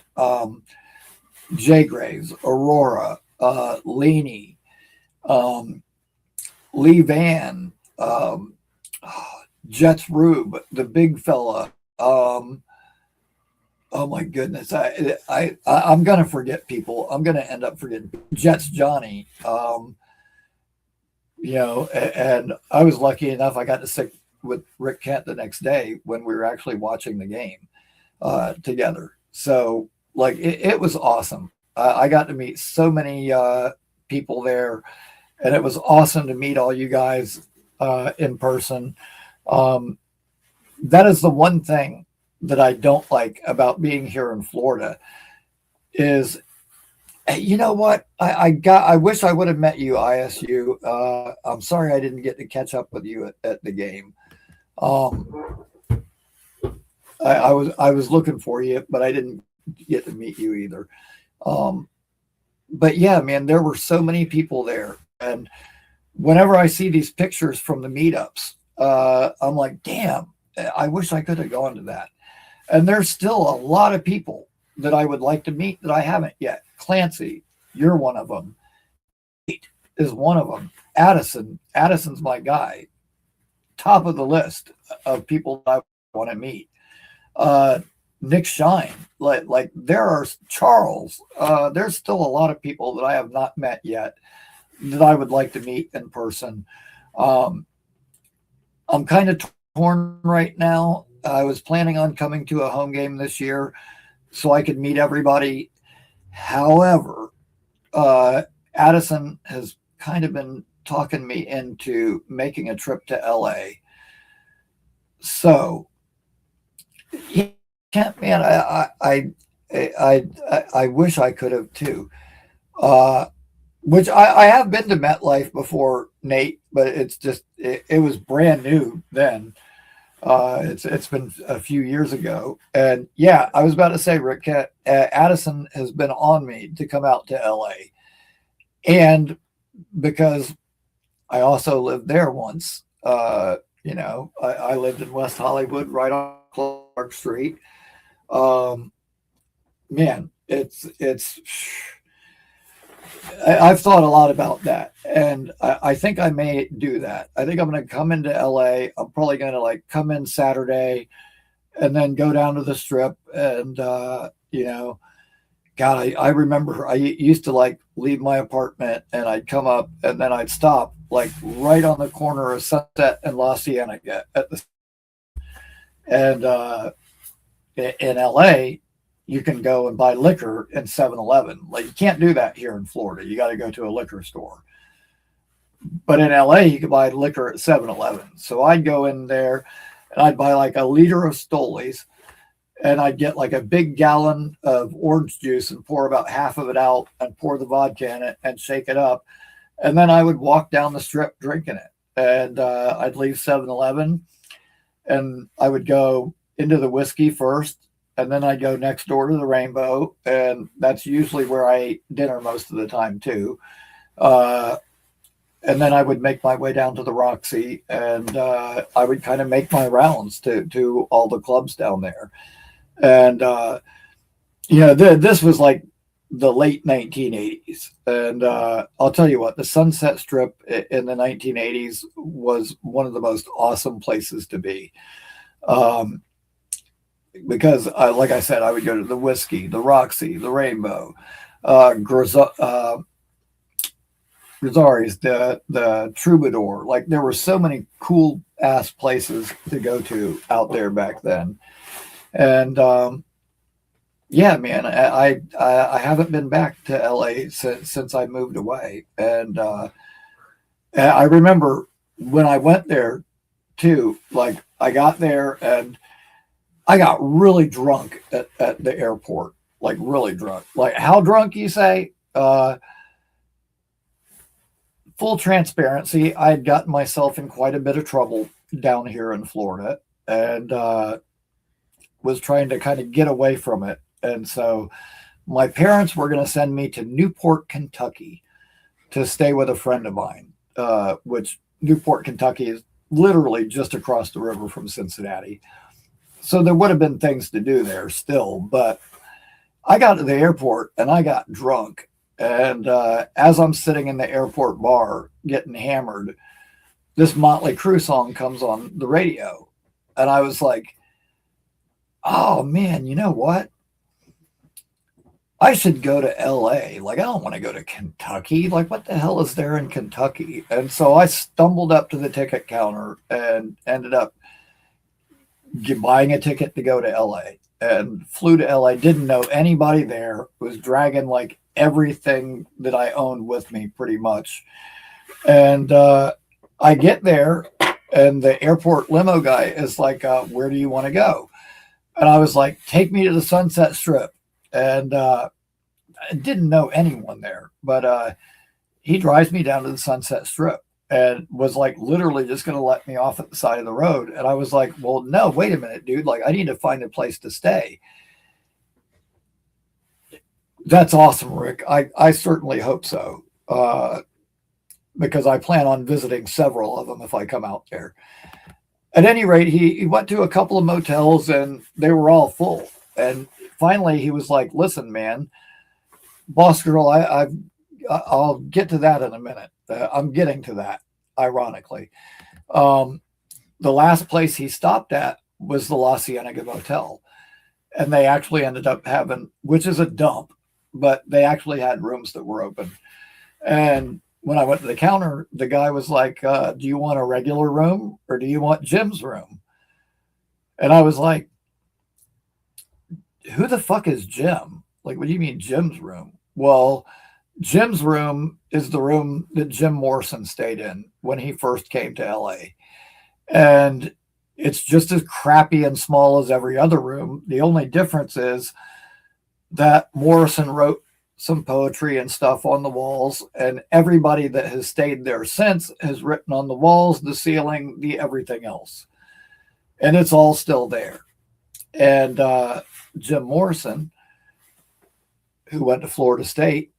Jay Graves, Aurora, Leaney, Lee Van, Jets Rube, the big fella. Oh my goodness. I'm going to forget people. I'm going to end up forgetting Jets Johnny. And I was lucky enough. I got to sit with Rick Kent the next day when we were actually watching the game together. So it was awesome. I got to meet so many people there, and it was awesome to meet all you guys in person. That is the one thing that I don't like about being here in Florida is You know what? I wish I would have met you, ISU. I'm sorry I didn't get to catch up with you at the game. I was looking for you, but I didn't get to meet you either. But yeah, man, there were so many people there, and whenever I see these pictures from the meetups, I'm like, damn, I wish I could have gone to that. And there's still a lot of people that I would like to meet that I haven't yet. Clancy, you're one of them. Pete is one of them. Addison's my guy. Top of the list of people that I want to meet. Nick Shine, like there are Charles. There's still a lot of people that I have not met yet that I would like to meet in person. I'm kind of torn right now. I was planning on coming to a home game this year so I could meet everybody. However, Addison has kind of been talking me into making a trip to LA. So, yeah, man, I wish I could have too. Which I have been to MetLife before, Nate, but it's just it was brand new then. It's been a few years ago, and yeah, I was about to say, Rick, Addison has been on me to come out to LA, and because I also lived there once. You know, I lived in West Hollywood, right on Clark Street. Man, I've thought a lot about that, and I think I may do that. I think I'm going to come into LA. I'm probably going to like come in Saturday and then go down to the Strip. And, you know, God, I remember I used to like leave my apartment and I'd come up and then I'd stop like right on the corner of Sunset and La Cienega and in LA, you can go and buy liquor in 7-Eleven. Like you can't do that here in Florida. You got to go to a liquor store. But in LA, you can buy liquor at 7-Eleven. So I'd go in there and I'd buy like a liter of Stolies and I'd get like a big gallon of orange juice and pour about half of it out and pour the vodka in it and shake it up. And then I would walk down the Strip drinking it. And I'd leave 7-Eleven and I would go into the whiskey first. And then I go next door to the Rainbow, and that's usually where I ate dinner most of the time too. And then I would make my way down to the Roxy, and I would kind of make my rounds to all the clubs down there. And you know, this was like the late 1980s, and I'll tell you what, the Sunset Strip in the 1980s was one of the most awesome places to be. Because, like I said, I would go to the Whiskey, the Roxy, the Rainbow, Grizzari's, the Troubadour. Like there were so many cool ass places to go to out there back then. And yeah, man, I haven't been back to LA since I moved away. And I remember when I went there too, like I got there and I got really drunk at the airport, like really drunk. Like how drunk, you say? Full transparency, I had gotten myself in quite a bit of trouble down here in Florida and was trying to kind of get away from it. And so my parents were going to send me to Newport, Kentucky to stay with a friend of mine, which Newport, Kentucky is literally just across the river from Cincinnati. So there would have been things to do there still, but I got to the airport and I got drunk. And as I'm sitting in the airport bar getting hammered, this Motley Crue song comes on the radio. And I was like, oh man, you know what? I should go to LA. Like, I don't want to go to Kentucky. Like, what the hell is there in Kentucky? And so I stumbled up to the ticket counter and ended up buying a ticket to go to LA and flew to LA. Didn't know anybody there. Was dragging like everything that I owned with me pretty much. And I get there and the airport limo guy is like, where do you want to go? And I was like, take me to the Sunset Strip. And didn't know anyone there, but he drives me down to the Sunset Strip and was like literally just going to let me off at the side of the road. And I was like, well, no, wait a minute, dude. Like, I need to find a place to stay. That's awesome, Rick. I certainly hope so, because I plan on visiting several of them if I come out there. At any rate, he went to a couple of motels and they were all full. And finally, he was like, listen, man, boss girl, I'll get to that in a minute. I'm getting to that, ironically. The last place he stopped at was the La Cienega Motel. And they actually ended up having, which is a dump, but they actually had rooms that were open. And when I went to the counter, the guy was like, do you want a regular room or do you want Jim's room? And I was like, who the fuck is Jim? Like, what do you mean Jim's room? Well, Jim's room is the room that Jim Morrison stayed in when he first came to LA. And it's just as crappy and small as every other room. The only difference is that Morrison wrote some poetry and stuff on the walls, and everybody that has stayed there since has written on the walls, the ceiling, the everything else. And it's all still there. And Jim Morrison, who went to Florida State,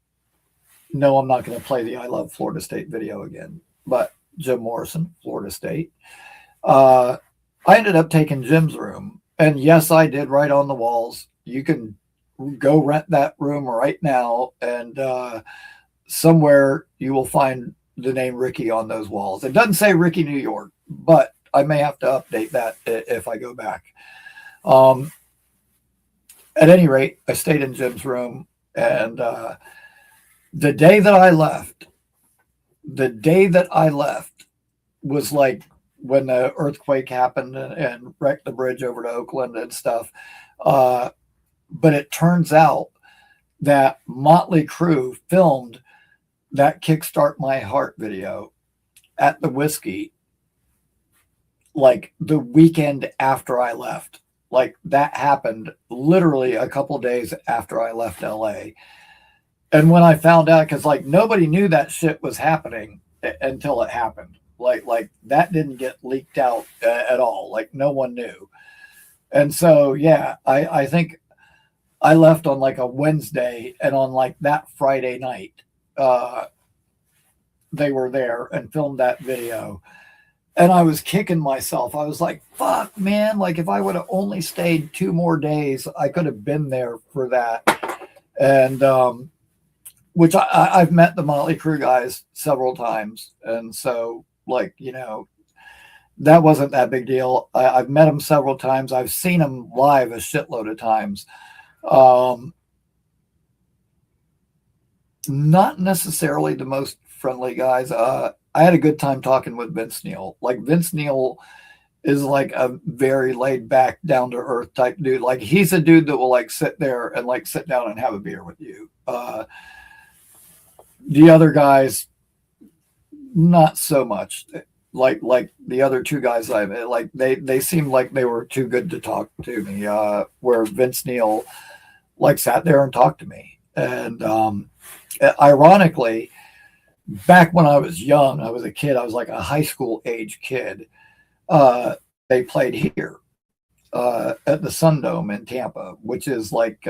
no, I'm not going to play the I Love Florida State video again, but Jim Morrison, Florida State. I ended up taking Jim's room. And yes, I did write on the walls. You can go rent that room right now, and somewhere you will find the name Rickie on those walls. It doesn't say Rickie, New York, but I may have to update that if I go back. At any rate, I stayed in Jim's room, and the day that I left was like when the earthquake happened and wrecked the bridge over to Oakland and stuff. But it turns out that Motley Crue filmed that Kickstart My Heart video at the Whiskey like the weekend after I left. Like, that happened literally a couple days after I left LA. And when I found out, because like nobody knew that shit was happening until it happened. Like that didn't get leaked out at all. Like, no one knew. And so, yeah, I think I left on like a Wednesday, and on like that Friday night, they were there and filmed that video. And I was kicking myself. I was like, fuck, man. Like, if I would have only stayed 2 more days, I could have been there for that. And which I've met the Motley Crue guys several times. And so, like, you know, that wasn't that big deal. I've met them several times. I've seen them live a shitload of times. Not necessarily the most friendly guys. I had a good time talking with Vince Neil. Like, Vince Neil is like a very laid back, down to earth type dude. Like, he's a dude that will like sit there and like sit down and have a beer with you. The other guys, not so much. Like the other 2 guys I met, like they seemed like they were too good to talk to me. Where Vince Neil like sat there and talked to me. And ironically, back when I was young, I was a kid. I was like a high school age kid. They played here at the Sun Dome in Tampa, which is like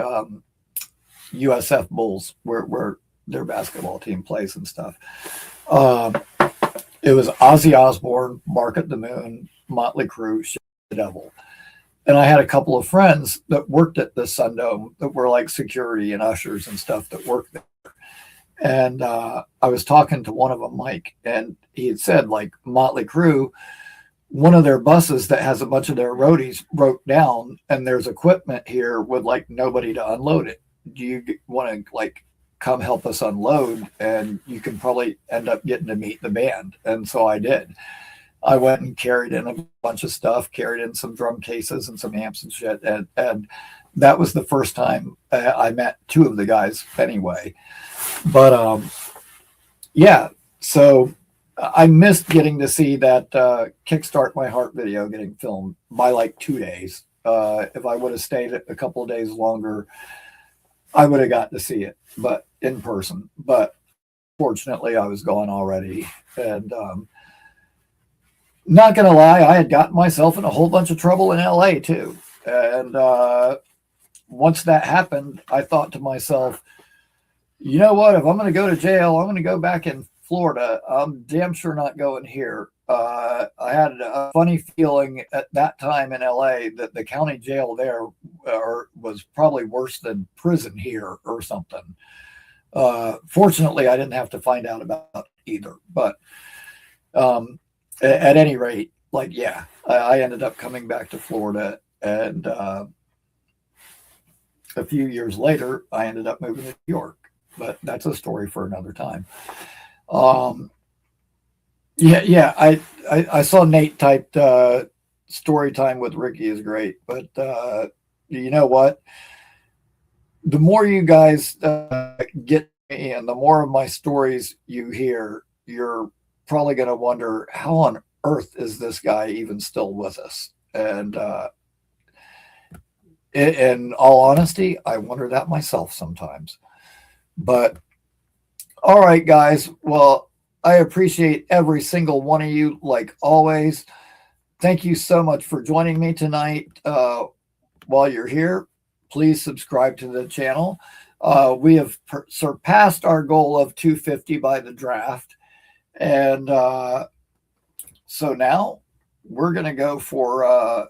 USF Bulls, where their basketball team plays and stuff. It was Ozzy Osbourne, Mark at the Moon, Motley Crue, Shit the Devil. And I had a couple of friends that worked at the Sun Dome that were like security and ushers and stuff that worked there. And I was talking to one of them, Mike, and he had said, like, Motley Crue, one of their buses that has a bunch of their roadies broke down, and there's equipment here with like nobody to unload it. Do you want to like come help us unload? And you can probably end up getting to meet the band. And so I did. I went and carried in a bunch of stuff, carried in some drum cases and some amps and shit. And that was the first time I met 2 of the guys anyway. But yeah, so I missed getting to see that Kickstart My Heart video getting filmed by like 2 days. If I would have stayed a couple of days longer, I would have got to see it, but in person. But fortunately, I was gone already. And not going to lie, I had gotten myself in a whole bunch of trouble in LA too. And once that happened, I thought to myself, you know what? If I'm going to go to jail, I'm going to go back in Florida. I'm damn sure not going here. I had a funny feeling at that time in LA that the county jail there was probably worse than prison here or something. Fortunately, I didn't have to find out about either. But at any rate, like, yeah, I ended up coming back to Florida. And a few years later, I ended up moving to New York. But that's a story for another time. Yeah. I saw Nate typed story time with Rickie is great, but you know what? The more you guys get me and the more of my stories you hear, you're probably going to wonder, how on earth is this guy even still with us? And in all honesty, I wonder that myself sometimes. But all right, guys. Well, I appreciate every single one of you, like always. Thank you so much for joining me tonight. While you're here, please subscribe to the channel. We have surpassed our goal of 250 by the draft. And so now we're going to go for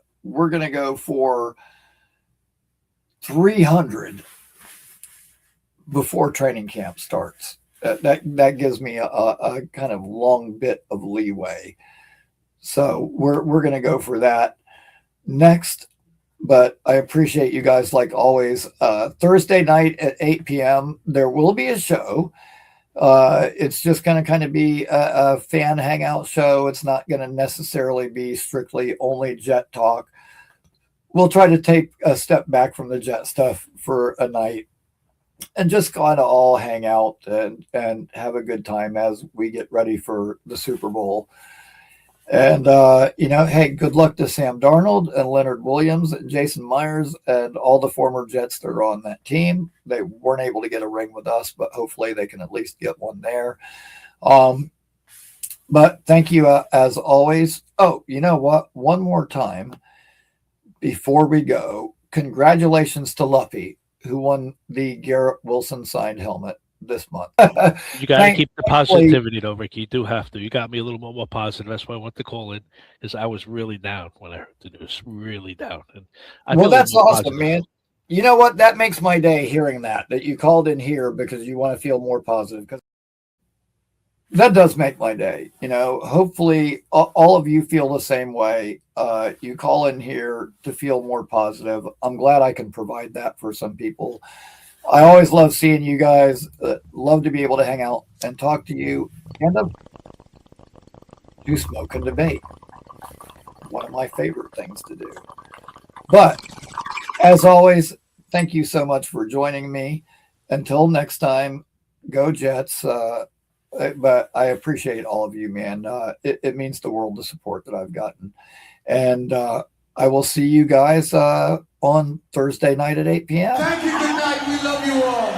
300 before training camp starts. That gives me a kind of long bit of leeway. So we're going to go for that next. But I appreciate you guys like always. Thursday night at 8 p.m. there will be a show. It's just going to kind of be a fan hangout show. It's not going to necessarily be strictly only Jet talk. We'll try to take a step back from the Jet stuff for a night and just kind of all hang out and have a good time as we get ready for the Super Bowl. And, hey, good luck to Sam Darnold and Leonard Williams and Jason Myers and all the former Jets that are on that team. They weren't able to get a ring with us, but hopefully they can at least get one there. But thank you as always. Oh, you know what? One more time before we go, congratulations to Luppy, who won the Garrett Wilson signed helmet this month. You got to keep the positivity though, Rickie. You do have to. You got me a little more positive. That's why I want to call in, because I was really down when I heard the news. Really down. And that's awesome, positive, man. You know what? That makes my day hearing that you called in here because you want to feel more positive. Because that does make my day. Hopefully all of you feel the same way. You call in here to feel more positive. I'm glad I can provide that for some people. I always love seeing you guys. Love to be able to hang out and talk to you and do smoke and debate. One of my favorite things to do. But as always, thank you so much for joining me. Until next time, go Jets. But I appreciate all of you, man. It means the world, the support that I've gotten. And I will see you guys on Thursday night at 8 p.m. Thank you. Good night. We love you all.